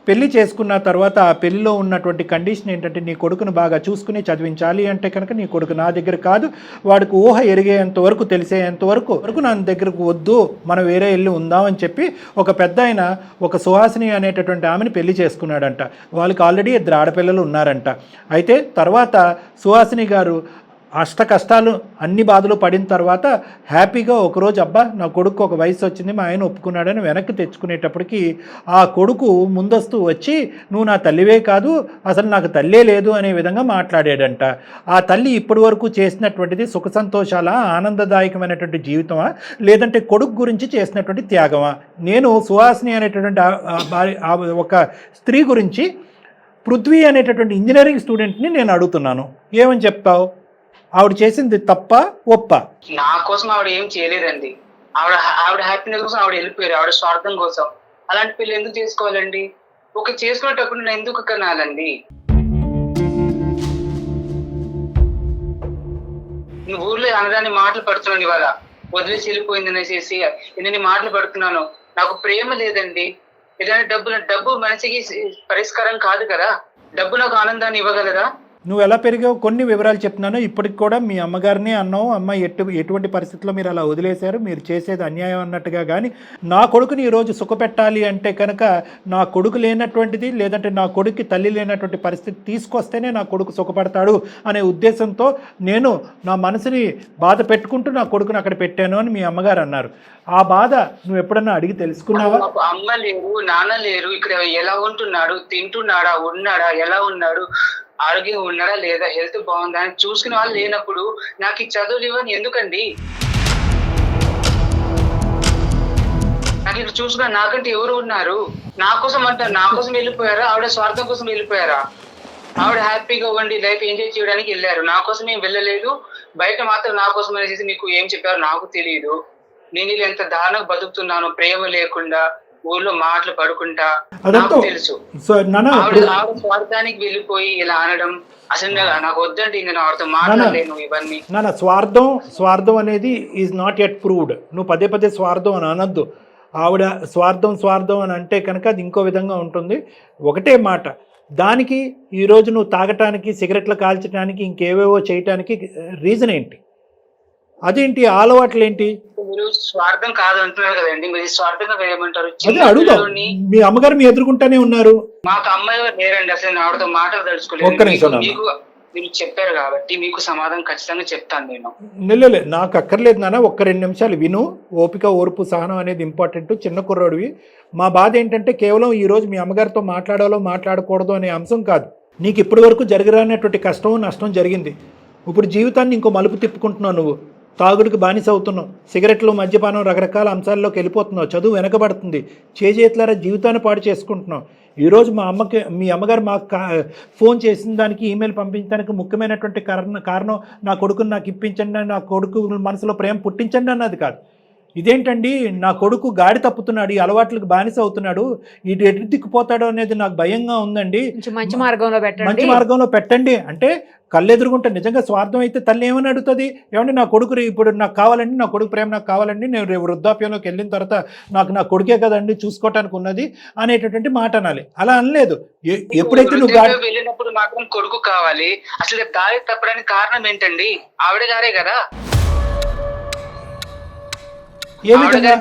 పెళ్లి చేసుకున్న తర్వాత ఆ పెళ్లిలో ఉన్నటువంటి కండిషన్ ఏంటంటే, నీ కొడుకును బాగా చూసుకుని చదివించాలి. అంటే కనుక నీ కొడుకు నా దగ్గర కాదు, వాడికి ఊహ ఎరిగేంత వరకు, తెలిసేంత వరకు నా దగ్గరకు వద్దు, మనం వేరే ఇల్లు ఉందామని చెప్పి ఒక పెద్ద ఆయన, ఒక సుహాసిని అనేటటువంటి ఆమెను పెళ్లి చేసుకున్నాడంట. వాళ్ళకి ఆల్రెడీ 2 ఆడపిల్లలు ఉన్నారంట. అయితే తర్వాత సుహాసిని గారు అష్ట కష్టాలు అన్ని బాధలు పడిన తర్వాత హ్యాపీగా ఒకరోజు అబ్బా నా కొడుకు ఒక వయసు వచ్చింది మా ఆయన ఒప్పుకున్నాడని వెనక్కి తెచ్చుకునేటప్పటికి ఆ కొడుకు ముందస్తు వచ్చి నువ్వు నా తల్లివే కాదు అసలు నాకు తల్లే లేదు అనే విధంగా మాట్లాడాడంట. ఆ తల్లి ఇప్పటి వరకు చేసినటువంటిది సుఖ సంతోషాల ఆనందదాయకమైనటువంటి జీవితమా లేదంటే కొడుకు గురించి చేసినటువంటి త్యాగమా? నేను సుహాసిని అనేటటువంటి ఒక స్త్రీ గురించి పృథ్వీ అనేటటువంటి ఇంజనీరింగ్ స్టూడెంట్ని నేను అడుగుతున్నాను, ఏమని చెప్తావు? ఆవిడ చేసింది తప్ప ఒప్ప? నా కోసం ఆవిడ ఏం చేయలేదండి. ఆవిడ హ్యాపీనెస్ కోసం ఆవిడ వెళ్ళిపోయారు, ఆవిడ స్వార్థం కోసం. అలాంటి పిల్లలు ఎందుకు చేసుకోవాలండి? ఒక చేసుకునేటప్పుడు నేను ఎందుకు కనాలండి? ఊర్లో అనదాన్ని మాటలు పడుతున్నాను, ఇవాళ వదిలేసి వెళ్ళిపోయింది అనేసి ఎన్ని మాటలు పడుతున్నాను. నాకు ప్రేమ లేదండి. ఏదైనా డబ్బు మనిషికి పరిష్కారం కాదు కదా. డబ్బు నాకు ఆనందాన్ని ఇవ్వగలదా? నువ్వు ఎలా పెరిగావు కొన్ని వివరాలు చెప్తున్నాను. ఇప్పటికి కూడా మీ అమ్మగారిని అన్నావు, అమ్మ ఎటువంటి పరిస్థితుల్లో మీరు అలా వదిలేశారు, మీరు చేసేది అన్యాయం అన్నట్టుగా. కానీ నా కొడుకుని ఈరోజు సుఖపెట్టాలి అంటే కనుక నా కొడుకు లేనటువంటిది లేదంటే నా కొడుక్కి తల్లి లేనటువంటి పరిస్థితి తీసుకొస్తేనే నా కొడుకు సుఖపడతాడు అనే ఉద్దేశంతో నేను నా మనసుని బాధ పెట్టుకుంటూ నా కొడుకుని అక్కడ పెట్టాను అని మీ అమ్మగారు అన్నారు. ఆ బాధ నువ్వు ఎప్పుడన్నా అడిగి తెలుసుకున్నావా? అమ్మ లేరు, నాన్న లేరు, ఇక్కడ ఎలా ఉంటున్నాడు, తింటున్నాడా, ఉన్నాడా, ఎలా ఉన్నాడు, ఆరోగ్యంగా ఉన్నాడా లేదా, హెల్త్ బాగుందా అని చూసుకునే వాళ్ళు లేనప్పుడు నాకు ఈ చదువులు ఇవ్వని ఎందుకండి? నాకు ఇక్కడ చూసుకున్నా నాకంటే ఎవరు ఉన్నారు? నా కోసం అంటారు, నా కోసం వెళ్ళిపోయారా? ఆవిడ స్వార్థం కోసం వెళ్ళిపోయారా? ఆవిడ హ్యాపీగా ఉండి లైఫ్ ఎంజాయ్ చేయడానికి వెళ్ళారు, నా కోసం ఏం వెళ్ళలేదు. బయట మాత్రం నా కోసం అనేసి మీకు ఏం చెప్పారు నాకు తెలియదు. నేను ఇలా ఎంత దారుణంగా బతుకుతున్నాను, ప్రేమ లేకుండా, ఊళ్ళో మాటలు పడుకుంటా, నాకు తెలుసు. ఆవిడ స్వార్థానికి వెళ్ళిపోయి ఇలా అనడం అసలు నాకు వద్దండి. ఇంకా ఆవిడతో మాట్లాడలేను ఇవన్నీ. స్వార్థం అనేది ఈజ్ నాట్ ఎట్ ప్రూవ్డ్. నువ్వు పదే పదే స్వార్థం అని అనొద్దు. ఆవిడ స్వార్థం అని అంటే కనుక అది ఇంకో విధంగా ఉంటుంది. ఒకటే మాట, దానికి ఈరోజు నువ్వు తాగటానికి, సిగరెట్లు కాల్చడానికి, ఇంకేవేవో చేయటానికి రీజన్ ఏంటి? అదేంటి అలవాట్లు ఏంటి? మీరు స్వార్థం కాదు అంటున్నారు కదండి, మీరు స్వార్థంగా ఏమంటారు? మీ అమ్మగారు మీ ఎదుర్కొంటానే ఉన్నారు. మాకు అమ్మాయి లేరండి, అసలు ఆవిడతో మాటలు తలుచుకోలేదు. మీకు మీరు చెప్పారు కాబట్టి మీకు సమాధానం ఖచ్చితంగా చెప్తాను నేను. నెల్లలే నాకు అక్కర్లేదు నాన్న, ఒక్క 2 నిమిషాలు విను. ఓపిక, ఓర్పు, సహనం అనేది ఇంపార్టెంట్. చిన్న కుర్రాడివి. మా బాధ ఏంటంటే కేవలం ఈరోజు మీ అమ్మగారితో మాట్లాడాలో మాట్లాడకూడదు అనే అంశం కాదు. నీకు ఇప్పటి వరకు జరగరానటువంటి కష్టం, నష్టం జరిగింది. ఇప్పుడు జీవితాన్ని ఇంకో మలుపు తిప్పుకుంటున్నావు. నువ్వు తాగుడికి బానిస అవుతున్నావు, సిగరెట్లు, మద్యపానం, రకరకాల అంశాల్లోకి వెళ్ళిపోతున్నావు, చదువు వెనకబడుతుంది, చేతులారా జీవితాన్ని పాడు చేసుకుంటున్నావు. ఈరోజు మీ అమ్మగారు మాకు ఫోన్ చేసిన దానికి, ఈమెయిల్ పంపించడానికి ముఖ్యమైనటువంటి కారణం నా కొడుకుని నాకు ఇప్పించండి, నా కొడుకు మనసులో ప్రేమ పుట్టించండి అన్నది కాదు. ఇదేంటండి, నా కొడుకు గాడి తప్పుతున్నాడు, ఈ అలవాట్లకు బానిస అవుతున్నాడు, ఇటు ఎటు దిక్కుపోతాడు అనేది నాకు భయంగా ఉందండి, మంచి మార్గంలో పెట్టండి అంటే కళ్ళెదురుగుంటే. నిజంగా స్వార్థం అయితే తల్లి ఏమని అడుగుతుంది? ఏమంటే నా కొడుకు ఇప్పుడు నాకు కావాలండి, నా కొడుకు ప్రేమ నాకు కావాలండి, నేను రేపు వృద్ధాప్యంలోకి వెళ్ళిన తర్వాత నాకు నా కొడుకే కదండి చూసుకోవటానికి ఉన్నది అనేటటువంటి మాట అనాలి. అలా అనలేదు. ఎప్పుడైతే నువ్వు వెళ్ళినప్పుడు మాత్రం కొడుకు కావాలి, అసలు దారి తప్పడానికి కారణం ఏంటండి? ఆవిడ గారే కదా.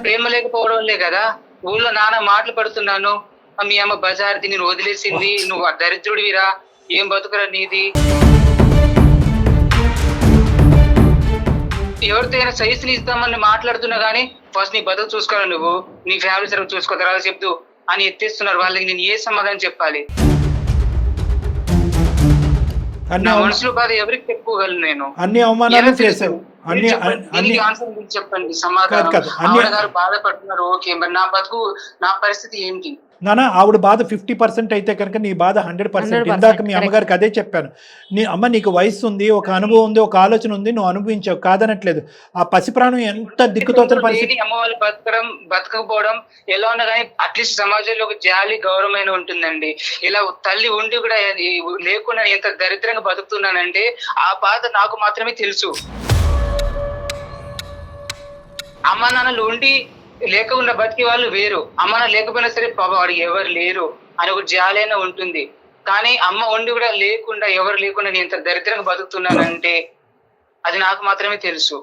ప్రేమ లేకపోవడం వల్లే కదా. ఊళ్ళో నాన్న మాటలు పడుతున్నాను, మీ అమ్మ బజార్ది నేను వదిలేసింది, నువ్వు దరిద్రుడివిరా, ఏం బతుకురా నీది. ఎవరితో అయినా సైజుని ఇస్తామని మాట్లాడుతున్నా గానీ ఫస్ట్ నీ బతుకు చూసుకోవాలి, నువ్వు నీ ఫ్యామిలీ సర్వ్ చూసుకో, తర్వాత చెప్తూ అని ఎత్తేస్తున్నారు. వాళ్ళకి నేను ఏ సమాధానం చెప్పాలి? నా మనసులో బాధ ఎవరికి చెప్పుకోగలను నేను? అన్ని అవమానాలు చేశావు. చెప్పండి సమాధానం. ఆవిడ గారు బాధపడుతున్నారు, ఓకే, మరి నా బతుకు, నా పరిస్థితి ఏంటి? నానా ఆవిడ బాధ 50% అయితే కనుక నీ బాధ 100%. ఇందాక మీ అమ్మగారికి అదే చెప్పాను. నీకు వయసు ఉంది, ఒక అనుభవం ఉంది, ఒక ఆలోచన ఉంది, నువ్వు అనుభవించావు, కాదనట్లేదు. ఆ పసిప్రాణం ఎంత దిక్కుతోచిన పరిస్థితి. అమ్మ వాళ్ళు బతకపోవడం ఎలా ఉన్నా కానీ అట్లీస్ట్ సమాజంలో ఒక జాలి, గౌరవమైన ఉంటుందండి. ఇలా తల్లి ఉండి కూడా లేకుండా ఎంత దరిద్రంగా బతుకుతున్నానంటే ఆ బాధ నాకు మాత్రమే తెలుసు. అమ్మ నాన్నలు ఉండి లేకుండా బతికే వాళ్ళు వేరు, అమ్మ నాన్న లేకపోయినా సరే పాపం వాడికి ఎవరు లేరు అని ఒక జాలైనా ఉంటుంది. కానీ అమ్మ ఉండి కూడా లేకుండా, ఎవరు లేకుండా నేను ఎంత దరిద్రంగా బతుకుతున్నానంటే అది నాకు మాత్రమే తెలుసు.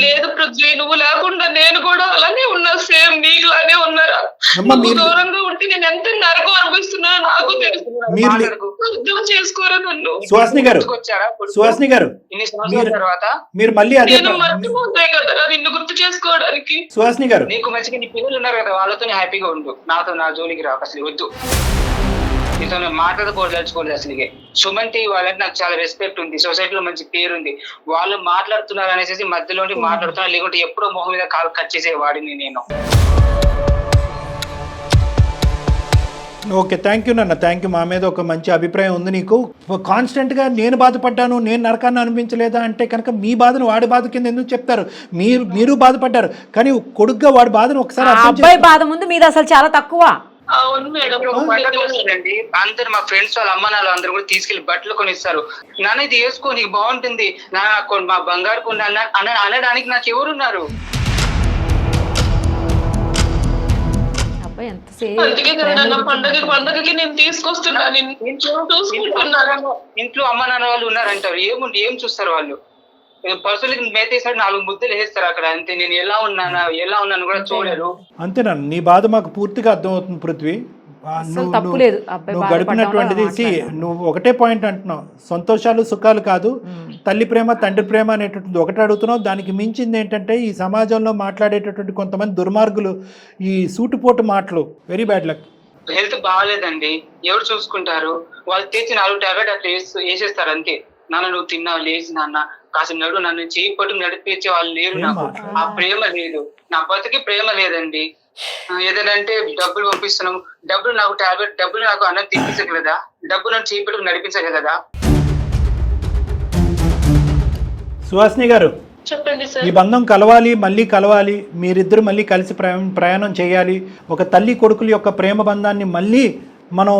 లేదు పృథ్వీ, నువ్వు లేకుండా నేను కూడా అలానే ఉన్నా, సేమ్ నీకులానే ఉన్నారా? అమ్మ నువ్వు మీరు దూరంగా ఉంటే నేను ఎంత నరకం అనుభవిస్తున్నానో నాకు తెలుసు. మీరు అర్థం చేసుకోరా నన్ను. సుహాసిని గారు వచ్చారా సుహాసిని గారు ఇన్ని సంవత్సరాల తర్వాత మీరు మళ్ళీ అదే నేను మర్చిపోతాయి కదా నిన్ను గుర్తు చేసుకోవడానికి. సుహాసిని గారు నీకు మంచిగా నీ పిల్లలు ఉన్నారు కదా, వాళ్ళతో హ్యాపీగా ఉండు. నాతో నా జోలికి రాక అసలు వద్దు. నీతో మాట్లాడకూడదలుచుకోలేదు అసలుగే. సుమంతి వాళ్ళంటే నాకు చాలా రెస్పెక్ట్ ఉంది, సొసైటీలో మంచి పేరు ఉంది. వాళ్ళు మాట్లాడుతున్నారు అనేసి మధ్యలో మాట్లాడుతున్నారు, లేకుంటే ఎప్పుడో మొహం మీద కాలు కట్ చేసేవాడిని నేను. ఓకే, థ్యాంక్ యూ నాన్న, థ్యాంక్ యూ. మా మీద ఒక మంచి అభిప్రాయం ఉంది నీకు. కాన్స్టెంట్గా నేను బాధపడ్డాను, నేను నరకాన్ని అనిపించలేదా అంటే కనుక మీ బాధను వాడి బాధ కింద ఎందుకు చెప్తారు? మీరు బాధపడ్డారు, కానీ కొడుగ్గా వాడి బాధను ఒకసారి అర్థం అబ్బాయి బాధ ముందు మీది అసలు చాలా తక్కువ. అవును మేడం. ఒక పండుగ వస్తుందండి, అందరు మా ఫ్రెండ్స్ వాళ్ళ అమ్మ నాన్న అందరూ కూడా తీసుకెళ్లి బట్టలు కొనిస్తారు. నాన్న ఇది వేసుకో నీకు బాగుంటుంది, మా బంగారు కొండ అనడానికి నాకు ఎవరున్నారు? అబ్బాయి అందుకే కదా నా పండగకి నేను తీసుకొస్తున్నాను. ఇంట్లో అమ్మ నాన్న వాళ్ళు ఉన్నారంటారు, ఏం చూస్తారు వాళ్ళు? పర్సనల్ మేతేసాడు 4 ముద్దలు వేస్తారు అక్కడ, అంతే. నేను ఎలా ఉన్నాను కూడా చూడరు. అంతేనా? నీ బాధ మాకు పూర్తిగా అర్థమవుతుంది పృథ్వీ. నువ్వు గడిపినటువంటిది నువ్వు ఒకటే పాయింట్ అంటున్నావు, సంతోషాలు సుఖాలు కాదు, తల్లి ప్రేమ తండ్రి ప్రేమ అనేటటువంటి ఒకటి అడుగుతున్నావు. దానికి మించింది ఏంటంటే ఈ సమాజంలో మాట్లాడేటటువంటి కొంతమంది దుర్మార్గులు, ఈ సూటుపోటు మాటలు. Very bad luck. హెల్త్ బాగాలేదండి, ఎవరు చూసుకుంటారు? వాళ్ళు తెచ్చి 4 టాబ్లెట్ అట్లా వేసేస్తారు అంతే. నాన్న నువ్వు తిన్నావు, లేచి నాన్న కాసేపు నడు, నన్ను చేయి పట్టు నడిపించే వాళ్ళు లేరు నాకు. ఆ ప్రేమ లేదు, నా బతికి ప్రేమ లేదండి. ఏదంటే డబ్బులు పంపిస్తున్నాం, డబ్బులు నాకు టాబ్లెట్, డబ్బులు నాకు అన్నం తినిపించగలదా? డబ్బులు నన్ను చేయి పట్టుకు నడిపించగలదా? సుహాసిని గారు, చెప్పండి సార్. ఈ బంధం కలవాలి, మళ్ళీ కలవాలి, మీరిద్దరు మళ్ళీ కలిసి ప్రయాణం చేయాలి. ఒక తల్లి కొడుకుల యొక్క ప్రేమ బంధాన్ని మళ్ళీ మనం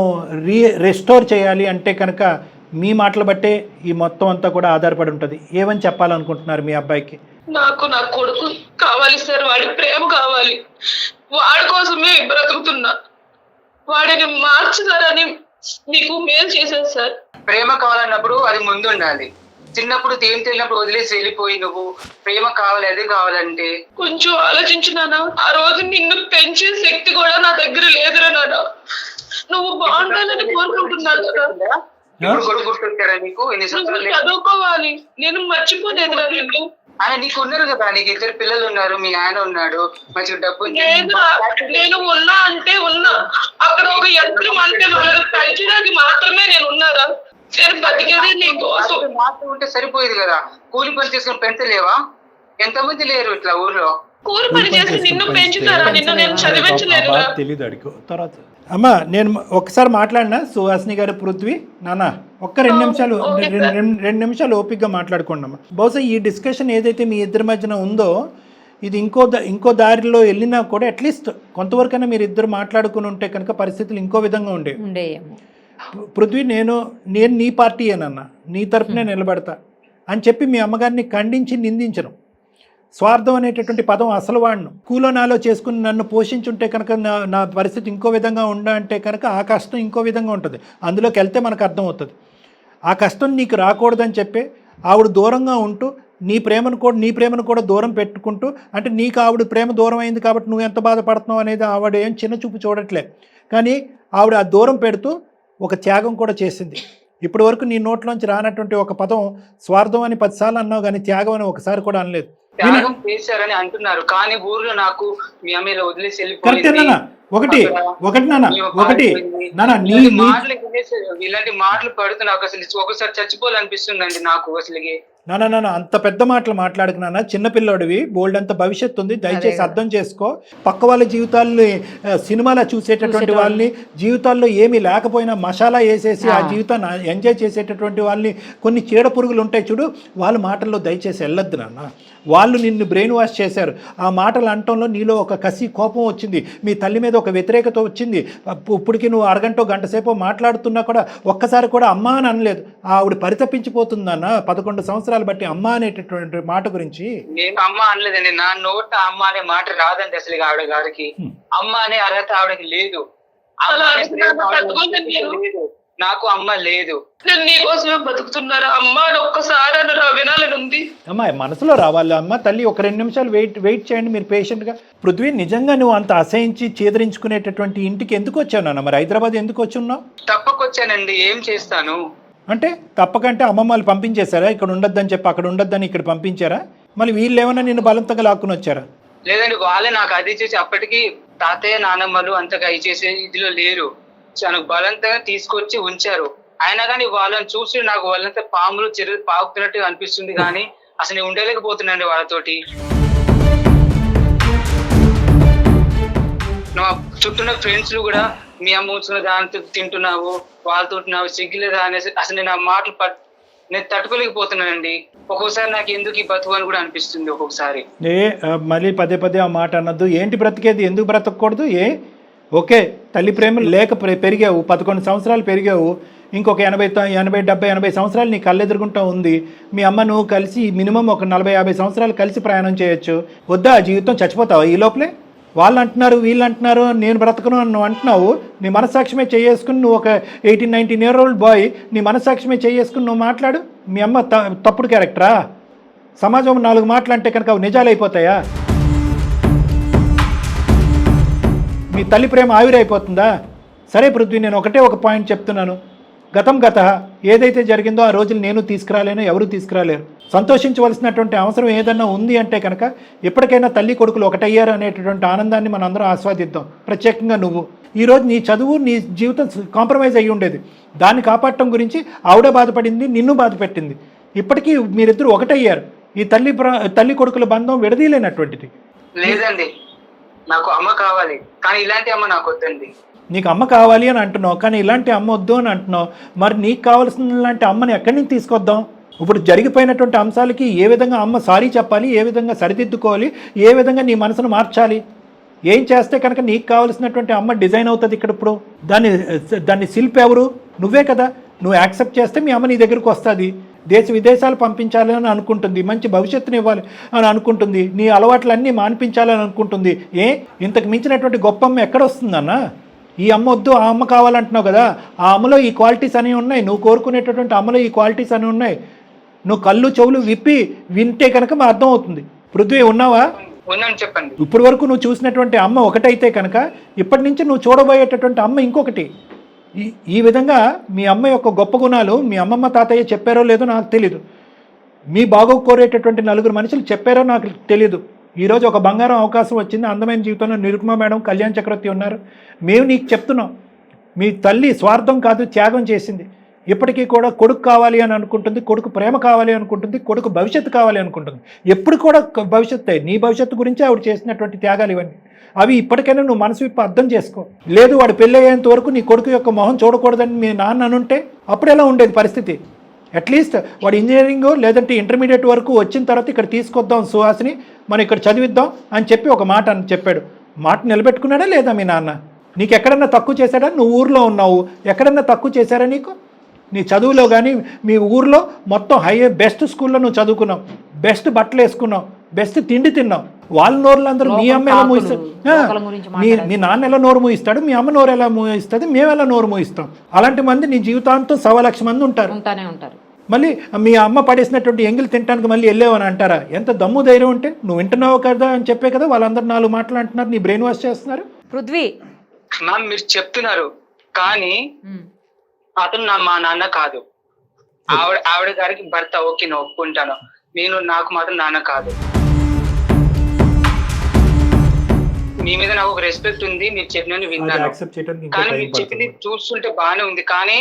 రెస్టోర్ చేయాలి అంటే కనుక మీ మాటలు బట్టే ఈ మొత్తం అంతా కూడా ఆధారపడి ఉంటుంది. ఏమని చెప్పాలనుకుంటున్నారు మీ అబ్బాయికి? నాకు నా కొడుకు కావాలి సార్, వాడి ప్రేమ కావాలి. వాడి కోసమే బ్రతుకుతున్నా. వాడిని మార్చుతారని మీకు మేలు చేశాను సార్. ప్రేమ కావాలన్నప్పుడు అది ముందు ఉండాలి. చిన్నప్పుడు ఏం తెలియనప్పుడు వదిలేసి వెళ్ళిపోయి నువ్వు ప్రేమ కావాలి అదే కావాలంటే కొంచెం ఆలోచించినానా? ఆ రోజు నిన్ను పెంచే శక్తి కూడా నా దగ్గర లేదురా నాన్న. నువ్వు బాగుండాలని కోరుకుంటున్నాను కదా. ఇప్పుడు కొడుకు గుర్తొచ్చారా నీకు? నువ్వు చదువుకోవాలి, నేను మర్చిపోలేదురా నిన్ను. ఆయన నీకు ఉన్నారు కదా, నీకు 2 పిల్లలు ఉన్నారు, మీ ఆయన ఉన్నాడు, మంచిగా డబ్బు. నేను ఉన్నా అంటే ఉన్నా, అక్కడ ఒక యంత్రం అంటే వాళ్ళని పెంచడానికి మాత్రమే నేను ఉన్నారా? నేను బతికేదే నీకోసం. మాత్రం ఉంటే సరిపోయేది కదా, కూలి పని చేసుకుని పెంచలేవా? ఎంతమంది లేరు ఇట్లా ఊర్లో? కూలి పని చేసి నిన్ను పెంచుతారా? నిన్ను నేను చదివించలేదు. తెలీదు అడిగో తర్వాత. అమ్మా నేను ఒకసారి మాట్లాడినా సుహాసిని గారు, పృథ్వీ నాన్న ఒక్క 2 నిమిషాలు 2 నిమిషాలు ఓపికగా మాట్లాడుకోండి అమ్మా. బహుశా ఈ డిస్కషన్ ఏదైతే మీ ఇద్దరి మధ్యన ఉందో ఇది ఇంకో దారిలో వెళ్ళినా కూడా అట్లీస్ట్ కొంతవరకైనా మీరు ఇద్దరు మాట్లాడుకుని ఉంటే కనుక పరిస్థితులు ఇంకో విధంగా ఉండేవి. పృథ్వీ నేను నీ పార్టీయేనన్నా, నీ తరపునే నిలబడతా అని చెప్పి మీ అమ్మగారిని ఖండించి నిందించను. స్వార్థం అనేటటువంటి పదం అసలు వాడను. కూలో నాలో చేసుకుని నన్ను పోషించుంటే కనుక నా పరిస్థితి ఇంకో విధంగా అంటే కనుక ఆ కష్టం ఇంకో విధంగా ఉంటుంది. అందులోకి వెళ్తే మనకు అర్థమవుతుంది. ఆ కష్టం నీకు రాకూడదని చెప్పి ఆవిడ దూరంగా ఉంటూ నీ ప్రేమను కూడా దూరం పెట్టుకుంటూ, అంటే నీకు ఆవిడ ప్రేమ దూరం అయింది కాబట్టి నువ్వు ఎంత బాధపడుతున్నావు అనేది ఆవిడ ఏం చిన్న చూపు చూడట్లే. కానీ ఆవిడ ఆ దూరం పెడుతూ ఒక త్యాగం కూడా చేసింది. ఇప్పటి వరకు నీ నోట్లోంచి రానటువంటి ఒక పదం స్వార్థం అని 10 సార్లు అన్నావు, కానీ త్యాగం అని ఒకసారి కూడా అనలేదు. త్యాగం చేశారని అంటున్నారు, కానీ ఊర్లో నాకు మీ అమ్మ వదిలేసి కరెక్టే నాన్న. ఒకటి నాన్న ఇలాంటి మాటలు పడుతూ నాకు అసలు ఒకసారి చచ్చిపోవాలనిపిస్తుందండి నాకు అసలుకి. నాన్న అంత పెద్ద మాటలు మాట్లాడకు నాన్న, చిన్నపిల్లోడివి, బోల్డ్ అంత భవిష్యత్తు ఉంది, దయచేసి అర్థం చేసుకో. పక్క వాళ్ళ జీవితాల్ని సినిమాలో చూసేటటువంటి వాళ్ళని, జీవితాల్లో ఏమీ లేకపోయినా మసాలా వేసేసి ఆ జీవితాన్ని ఎంజాయ్ చేసేటటువంటి వాళ్ళని, కొన్ని చీడ పురుగులు ఉంటాయి చూడు, వాళ్ళ మాటల్లో దయచేసి వెళ్ళొద్దు నాన్న. వాళ్ళు నిన్ను బ్రెయిన్ వాష్ చేశారు. ఆ మాటలు అనటంలో నీలో ఒక కసి కోపం వచ్చింది, మీ తల్లి మీద ఒక వ్యతిరేకత వచ్చింది. ఇప్పటికి నువ్వు అరగంట గంట సేపు మాట్లాడుతున్నా కూడా ఒక్కసారి కూడా అమ్మ అని అనలేదు. ఆవిడ పరితపించిపోతుందన్న 11 సంవత్సరాలు బట్టి అమ్మ అనేటటువంటి మాట గురించి. నేను అమ్మ అనలేదండి, నా నోట అమ్మ అనే మాట రాదండి అసలు ఆవిడ గారికి. అమ్మ అనే అర్హత ఆవిడకి లేదు. నాకు అమ్మ లేదు. నేను నీకోసమే బతుకుతున్నారా అమ్మా అని ఒక్కసారి అన్న వినాలని ఉంది. అమ్మా మనసులో రావాలి అమ్మ తల్లి, ఒక 2 నిమిషాలు వెయిట్ చేయండి మీరు పేషెంట్గా. పృథ్వీ, నిజంగా నువ్వు అంత అసహించి చేదరించుకునేటటువంటి ఇంటికి ఎందుకు వచ్చావు నాన్న? మరి హైదరాబాద్ ఎందుకు వచ్చున్నావు? తప్పకొచ్చానండి, ఏం చేస్తాను. అంటే తప్పకంటే అమ్మమ్మ వాళ్ళు పంపించేశారా? ఇక్కడ ఉండొద్దని చెప్పి అక్కడ ఉండొద్దని ఇక్కడ పంపించారా? మళ్ళీ వీళ్ళు ఏమన్నా నిన్ను బలవంతంగా లాక్కుని వచ్చారా? లేదండి, వాళ్ళే నాకు అది చేసి, అప్పటికి తాతయ్య నానమ్మలు అంతగా చేసే ఇదిలో లేరు, నాకు బలంతంగా తీసుకొచ్చి ఉంచారు. అయినా కానీ వాళ్ళని చూసి నాకు వాళ్ళంతా పాములు చెరువు పాకుతున్నట్టు అనిపిస్తుంది, కానీ అసలు నేను ఉండలేకపోతున్నాండి వాళ్ళతోటి. నా చుట్టూ ఫ్రెండ్స్ కూడా మీ అమ్మ ఉంచుకున్న దానితో తింటున్నావు, వాళ్ళతో సిగ్గులేదా అనేసి అసలు నేను ఆ మాటలు నేను తట్టుకోలేకపోతున్నానండి. ఒక్కొక్కసారి నాకు ఎందుకు ఈ బతుకు అని కూడా అనిపిస్తుంది ఒక్కొక్కసారి. మళ్ళీ పదే ఆ మాట అన్నద్దు. ఏంటి బ్రతికేది? ఎందుకు బ్రతకూడదు? ఓకే, తల్లి ప్రేమ లేక పెరిగావు, 11 సంవత్సరాలు పెరిగావు, ఇంకొక 80 సంవత్సరాలు నీ కళ్ళెదురుగుంటూ ఉంది. మీ అమ్మ నువ్వు కలిసి మినిమం ఒక 40-50 సంవత్సరాలు కలిసి ప్రయాణం చేయొచ్చు. వద్దా ఆ జీవితం? చచ్చిపోతావా ఈ లోపలే? వాళ్ళు అంటున్నారు, వీళ్ళు అంటున్నారు, నేను బ్రతకను అని నువ్వు అంటున్నావు. నీ మనస్సాక్షిమే చేసుకుని నువ్వు ఒక 18-19 year old బాయ్, నీ మనస్సాక్షిమే చేసుకుని నువ్వు మాట్లాడు. మీ అమ్మ తప్పుడు క్యారెక్టరా? సమాజం 4 మాటలు అంటే కనుక అవి నిజాలు అయిపోతాయా? మీ తల్లి ప్రేమ ఆవిరైపోతుందా? సరే పృథ్వీ, నేను ఒక పాయింట్ చెప్తున్నాను. గతం ఏదైతే జరిగిందో ఆ రోజులు నేను తీసుకురాలేను, ఎవరు తీసుకురాలేరు. సంతోషించవలసినటువంటి అవసరం ఏదన్నా ఉంది అంటే కనుక ఎప్పటికైనా తల్లి కొడుకులు ఒకటయ్యారు అనేటటువంటి ఆనందాన్ని మనం అందరం ఆస్వాదిద్దాం. ప్రత్యేకంగా నువ్వు ఈరోజు నీ చదువు, నీ జీవితం కాంప్రమైజ్ అయ్యి ఉండేది. దాన్ని కాపాడటం గురించి ఆవిడ బాధపడింది, నిన్ను బాధ పెట్టింది. ఇప్పటికీ మీరిద్దరు ఒకటయ్యారు. ఈ తల్లి కొడుకుల బంధం విడదీయలేనటువంటిది. లేదండి, నాకు అమ్మ కావాలి, కానీ ఇలాంటి అమ్మ నాకు వద్దండి. నీకు అమ్మ కావాలి అని అంటున్నావు, కానీ ఇలాంటి అమ్మ వద్దు అని అంటున్నావు. మరి నీకు కావాల్సిన ఇలాంటి అమ్మని ఎక్కడి నుంచి తీసుకొద్దాం? ఇప్పుడు జరిగిపోయినటువంటి అంశాలకి ఏ విధంగా అమ్మ సారీ చెప్పాలి, ఏ విధంగా సరిదిద్దుకోవాలి, ఏ విధంగా నీ మనసును మార్చాలి, ఏం చేస్తే కనుక నీకు కావాల్సినటువంటి అమ్మ డిజైన్ అవుతుంది ఇక్కడ. ఇప్పుడు దాన్ని శిల్పి ఎవరు? నువ్వే కదా. నువ్వు యాక్సెప్ట్ చేస్తే మీ అమ్మ నీ దగ్గరకు వస్తుంది, దేశ విదేశాలు పంపించాలి అని అనుకుంటుంది, మంచి భవిష్యత్తుని ఇవ్వాలి అని అనుకుంటుంది, నీ అలవాట్లన్నీ మాన్పించాలని అనుకుంటుంది. ఇంతకు మించినటువంటి గొప్ప అమ్మ ఎక్కడొస్తుందన్న? ఈ అమ్మ వద్దు, ఆ అమ్మ కావాలంటున్నావు కదా. ఆ అమ్మలో ఈ క్వాలిటీస్ అనేవి ఉన్నాయి, నువ్వు కోరుకునేటటువంటి అమ్మలో ఈ క్వాలిటీస్ అనేవి ఉన్నాయి. నువ్వు కళ్ళు చెవులు విప్పి వింటే కనుక మా అర్థం అవుతుంది. పృథ్వీ, ఉన్నావా? చెప్పండి. ఇప్పటి వరకు నువ్వు చూసినటువంటి అమ్మ ఒకటైతే కనుక ఇప్పటి నుంచి నువ్వు చూడబోయేటటువంటి అమ్మ ఇంకొకటి. ఈ విధంగా మీ అమ్మ యొక్క గొప్ప గుణాలు మీ అమ్మమ్మ తాతయ్య చెప్పారో లేదో నాకు తెలీదు, మీ బాగోగు కోరేటటువంటి 4 మనుషులు చెప్పారో నాకు తెలీదు. ఈరోజు ఒక బంగారం అవకాశం వచ్చింది, అందమైన జీవితంలో నిరుపమ మేడం, కళ్యాణ్ చక్రవర్తి ఉన్నారు. మేము నీకు చెప్తున్నాం, మీ తల్లి స్వార్థం కాదు, త్యాగం చేసింది. ఇప్పటికీ కూడా కొడుకు కావాలి అని అనుకుంటుంది, కొడుకు ప్రేమ కావాలి అనుకుంటుంది, కొడుకు భవిష్యత్తు కావాలి అనుకుంటుంది. ఎప్పుడు కూడా భవిష్యత్తు, నీ భవిష్యత్తు గురించి ఆవిడ చేసినటువంటి త్యాగాలు ఇవన్నీ. అవి ఇప్పటికైనా నువ్వు మనసు విప్పి అర్థం చేసుకో. లేదు వాడు పెళ్ళి అయ్యేంత వరకు నీ కొడుకు యొక్క మొహం చూడకూడదని మీ నాన్న అనుంటే అప్పుడు ఎలా ఉండేది పరిస్థితి? అట్లీస్ట్ వాడు ఇంజనీరింగ్ లేదంటే ఇంటర్మీడియట్ వరకు వచ్చిన తర్వాత ఇక్కడ తీసుకొద్దాం సుహాసిని, మనం ఇక్కడ చదివిద్దాం అని చెప్పి ఒక మాట చెప్పాడు. మాట నిలబెట్టుకున్నాడా లేదా మీ నాన్న? నీకు ఎక్కడన్నా తక్కువ చేశాడా? నువ్వు ఊర్లో ఉన్నావు, ఎక్కడన్నా తక్కువ చేశారా నీకు? నీ చదువులో కానీ మీ ఊర్లో మొత్తం బెస్ట్ స్కూల్లో నువ్వు చదువుకున్నావు, బెస్ట్ బట్టలు వేసుకున్నావు, బెస్ట్ తిండి తిన్నావు. వాళ్ళ నోరులు అందరూ మీ అమ్మ ఎలా మూయిస్తారు, మీ నాన్న ఎలా నోరు మూయిస్తాడు, మీ అమ్మ నోరు ఎలా మూయిస్తుంది, మేము ఎలా నోరు మూయిస్తాం. అలాంటి మంది నీ జీవితాంతం 1,00,000 మంది ఉంటారు. మళ్ళీ మీ అమ్మ పడేసినటువంటి ఎంగిల్ తినడానికి మళ్ళీ వెళ్ళేవని అంటారా? ఎంత దమ్ము ధైర్యం ఉంటే నువ్వు వింటున్నావు కదా అని చెప్పే కదా వాళ్ళందరూ 4 మాటలు అంటున్నారు, నీ బ్రెయిన్ వాష్ చేస్తున్నారు. పృథ్వీ, మ్యామ్ మీరు చెప్తున్నారు, కానీ అతను మా నాన్న కాదు. ఆవిడ గారికి భర్త, ఓకే నేను ఒప్పుకుంటాను. నాకు మాత్రం నాన్న కాదు. మీ మీద నాకు ఒక రెస్పెక్ట్ ఉంది, మీరు చెప్పిన విన్నాను, కానీ మీరు చెప్పింది చూస్తుంటే బాగానే ఉంది. కానీ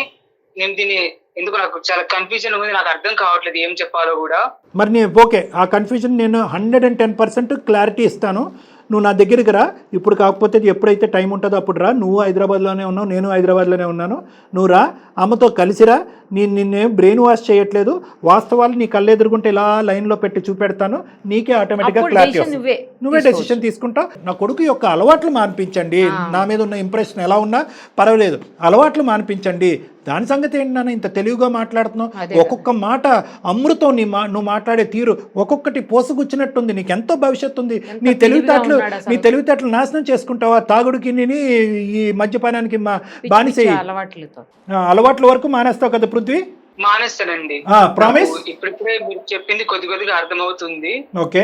నేను దీన్ని ఎందుకు నాకు చాలా కన్ఫ్యూజన్ ఉంది, నాకు అర్థం కావట్లేదు ఏం చెప్పాలో కూడా. మరి నేను ఓకే, ఆ కన్ఫ్యూజన్ నేను 110% క్లారిటీ ఇస్తాను. నువ్వు నా దగ్గరికి రా ఇప్పుడు, కాకపోతే ఎప్పుడైతే టైం ఉంటుందో అప్పుడు రా. నువ్వు హైదరాబాద్లోనే ఉన్నావు, నేను హైదరాబాద్లోనే ఉన్నాను. నువ్వు రా, అమ్మతో కలిసిరా. నిన్నేం బ్రెయిన్ వాష్ చేయట్లేదు, వాస్తవాలు నీ కళ్ళెదురుగుంటే ఇలా లైన్లో పెట్టి చూపెడతాను, నీకే ఆటోమేటిక్గా క్లారిటీ వస్తుంది. నువ్వే డెసిషన్ తీసుకుంటావు. నా కొడుకు యొక్క అలవాట్లు మాన్పించండి, నా మీద ఉన్న ఇంప్రెషన్ ఎలా ఉన్నా పర్వాలేదు, అలవాట్లు మాన్పించండి. దాని సంగతి ఏంటి నాన్న ఇంత తెలివిగా మాట్లాడుతున్నావు? అదే ఒక్కొక్క మాట అమృతం, నువ్వు మాట్లాడే తీరు ఒక్కొక్కటి పోసుగుచ్చినట్టుంది. నీకు ఎంతో భవిష్యత్తు ఉంది. నీ తెలివితేటలు నాశనం చేసుకుంటావా? తాగుడికి ఈ మద్యపానానికి బానిస అలవాట్లతో అలవాట్ల వరకు మానేస్తావు కదా పృథ్వీ? మానేస్తానండి. ప్రామిస్? ఇప్పుడిప్పుడే మీరు చెప్పింది కొద్దిగా అర్థమవుతుంది. ఓకే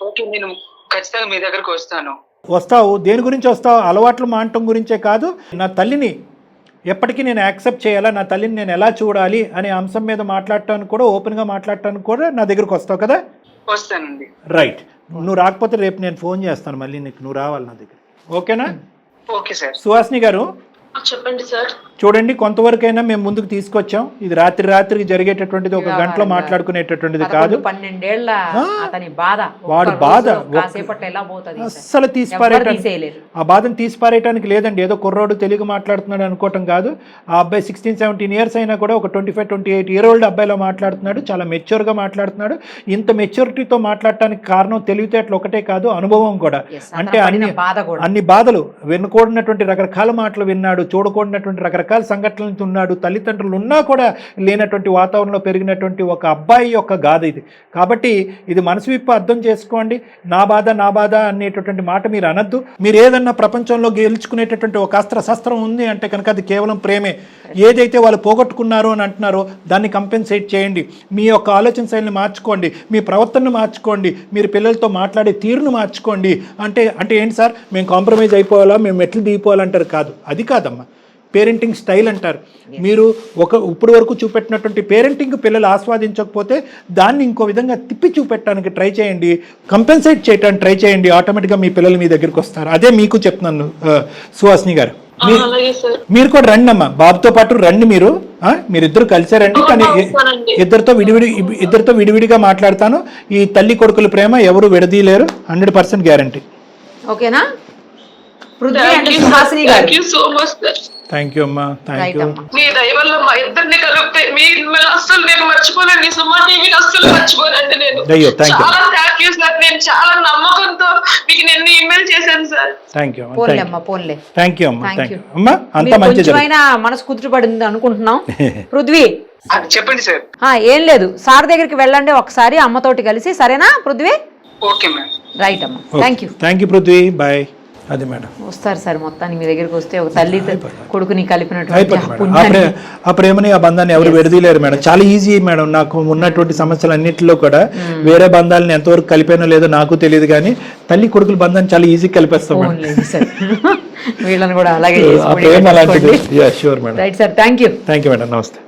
ఓకే, నేను ఖచ్చితంగా మీ దగ్గరకు వస్తాను. వస్తావు. దేని గురించి వస్తావు? అలవాట్లు మానటం గురించే కాదు, నా తల్లిని ఎప్పటికీ నేను యాక్సెప్ట్ చేయాలా, నా తల్లిని నేను ఎలా చూడాలి అనే అంశం మీద మాట్లాడటానికి కూడా, ఓపెన్గా మాట్లాడటానికి కూడా నా దగ్గరకు వస్తావు కదా? వస్తానండి. రైట్. నువ్వు రాకపోతే రేపు నేను ఫోన్ చేస్తాను మళ్ళీ నీకు, నువ్వు రావాలి నా దగ్గర. ఓకేనా? Okay sir. సుహాసిని గారు చెప్పండి సార్. చూడండి, కొంతవరకైనా మేము ముందుకు తీసుకొచ్చాం. ఇది రాత్రికి జరిగేటటువంటిది, ఒక గంటలో మాట్లాడుకునేటటువంటిది కాదు. 12 ఏళ్ల అతని బాధ, వాడి బాధ ఎలా పోతుంది అస్సలు తీసిపారేయటానికి, ఆ బాధను తీసిపారేయటానికి లేదండి. ఏదో కుర్రోడు తెలుగు మాట్లాడుతున్నాడు అనుకోవటం కాదు. ఆ అబ్బాయి 16-17 ఇయర్స్ అయినా కూడా ఒక 25-28 ఇయర్ ఓల్డ్ అబ్బాయిలో మాట్లాడుతున్నాడు. చాలా మెచ్యూర్గా మాట్లాడుతున్నాడు. ఇంత మెచ్యూరిటీతో మాట్లాడటానికి కారణం తెలివితేటలు ఒకటే కాదు, అనుభవం కూడా. అంటే అన్ని బాధలు వినకూడనటువంటి రకరకాల మాటలు విన్నాడు, చూడకూడనటువంటి రకరకాల సంఘటనలు ఉన్నాడు. తల్లిదండ్రులు ఉన్నా కూడా లేనటువంటి వాతావరణంలో పెరిగినటువంటి ఒక అబ్బాయి యొక్క గాథ ఇది. కాబట్టి ఇది మనసు విప్పి అర్థం చేసుకోండి. నా బాధ అనేటటువంటి మాట మీరు అనద్దు. మీరు ఏదన్నా ప్రపంచంలో గెలుచుకునేటటువంటి ఒక శస్త్రం ఉంది అంటే కనుక అది కేవలం ప్రేమే. ఏదైతే వాళ్ళు పోగొట్టుకున్నారో అని అంటున్నారో దాన్ని కంపెన్సేట్ చేయండి. మీ యొక్క ఆలోచన శైలిని మార్చుకోండి, మీ ప్రవర్తనను మార్చుకోండి, మీరు పిల్లలతో మాట్లాడే తీరును మార్చుకోండి. అంటే ఏంటి సార్, మేము కాంప్రమైజ్ అయిపోవాలా, మేము మెట్లు దిగిపోవాలంటారు? కాదు, అది కాదమ్మా. పేరెంటింగ్ స్టైల్ అంటారు. మీరు ఇప్పుడు వరకు చూపెట్టినటువంటి పేరెంటింగ్ పిల్లలు ఆస్వాదించకపోతే దాన్ని ఇంకో విధంగా తిప్పి చూపెట్టడానికి ట్రై చేయండి, కంపెన్సేట్ చేయడానికి ట్రై చేయండి. ఆటోమేటిక్గా మీ పిల్లలు మీ దగ్గరికి వస్తారు. అదే మీకు చెప్తున్నాను సుహాసిని గారు. మీరు కూడా రండి అమ్మా, బాబుతో పాటు రండి. మీరిద్దరు కలిసే రండి. కానీ ఇద్దరితో విడివిడిగా మాట్లాడతాను. ఈ తల్లి కొడుకుల ప్రేమ ఎవరు విడదీయలేరు, 100% గ్యారంటీ. ఓకేనా? థ్యాంక్ యూ అమ్మా, థ్యాంక్ యూ. మీ దయ వల్ల మా ఇద్దరిని కలిపితే అస్సలు నేను మర్చిపోలేండి. సుమా టీవీని అస్సలు మర్చిపోనండి నేను. చాలా థ్యాంక్ యూ సార్. నేను చాలా నమ్మకంతో మీకు నేను ఇమెయిల్ చేశాను సార్. థ్యాంక్ యూ పోన్లే. థ్యాంక్ యూ అమ్మా, థ్యాంక్ యూ అమ్మా. అంత మంచిది. మనసు కుదుటపడింది అనుకుంటున్నాం. పృథ్వీ చెప్పండి సార్. ఏం లేదు, సార్ దగ్గరికి వెళ్ళండి ఒకసారి అమ్మతోటి కలిసి, సరేనా పృథ్వీ? Okay madam. రైట్ అమ్మా, థ్యాంక్ యూ పృథ్వీ, బాయ్. అది మేడం వస్తారు సార్. మొత్తానికి మీ దగ్గరికి వస్తే ఒక తల్లి కొడుకుని కలిపినటువంటి ఆ ప్రేమని, ఆ బంధాన్ని ఎవరు విడదీయలేరు మేడం. చాలా ఈజీ మేడం. నాకు ఉన్నటువంటి సమస్యలు అన్నింటిలో కూడా వేరే బంధాలను ఎంతవరకు కలిపానో లేదో నాకు తెలియదు, కానీ తల్లి కొడుకుల బంధాన్ని చాలా ఈజీ కలిపేస్తాం. వీళ్ళని కూడా అలాగే ప్రేమ అలాంటిది. Right sir, thank you madam, నమస్తే.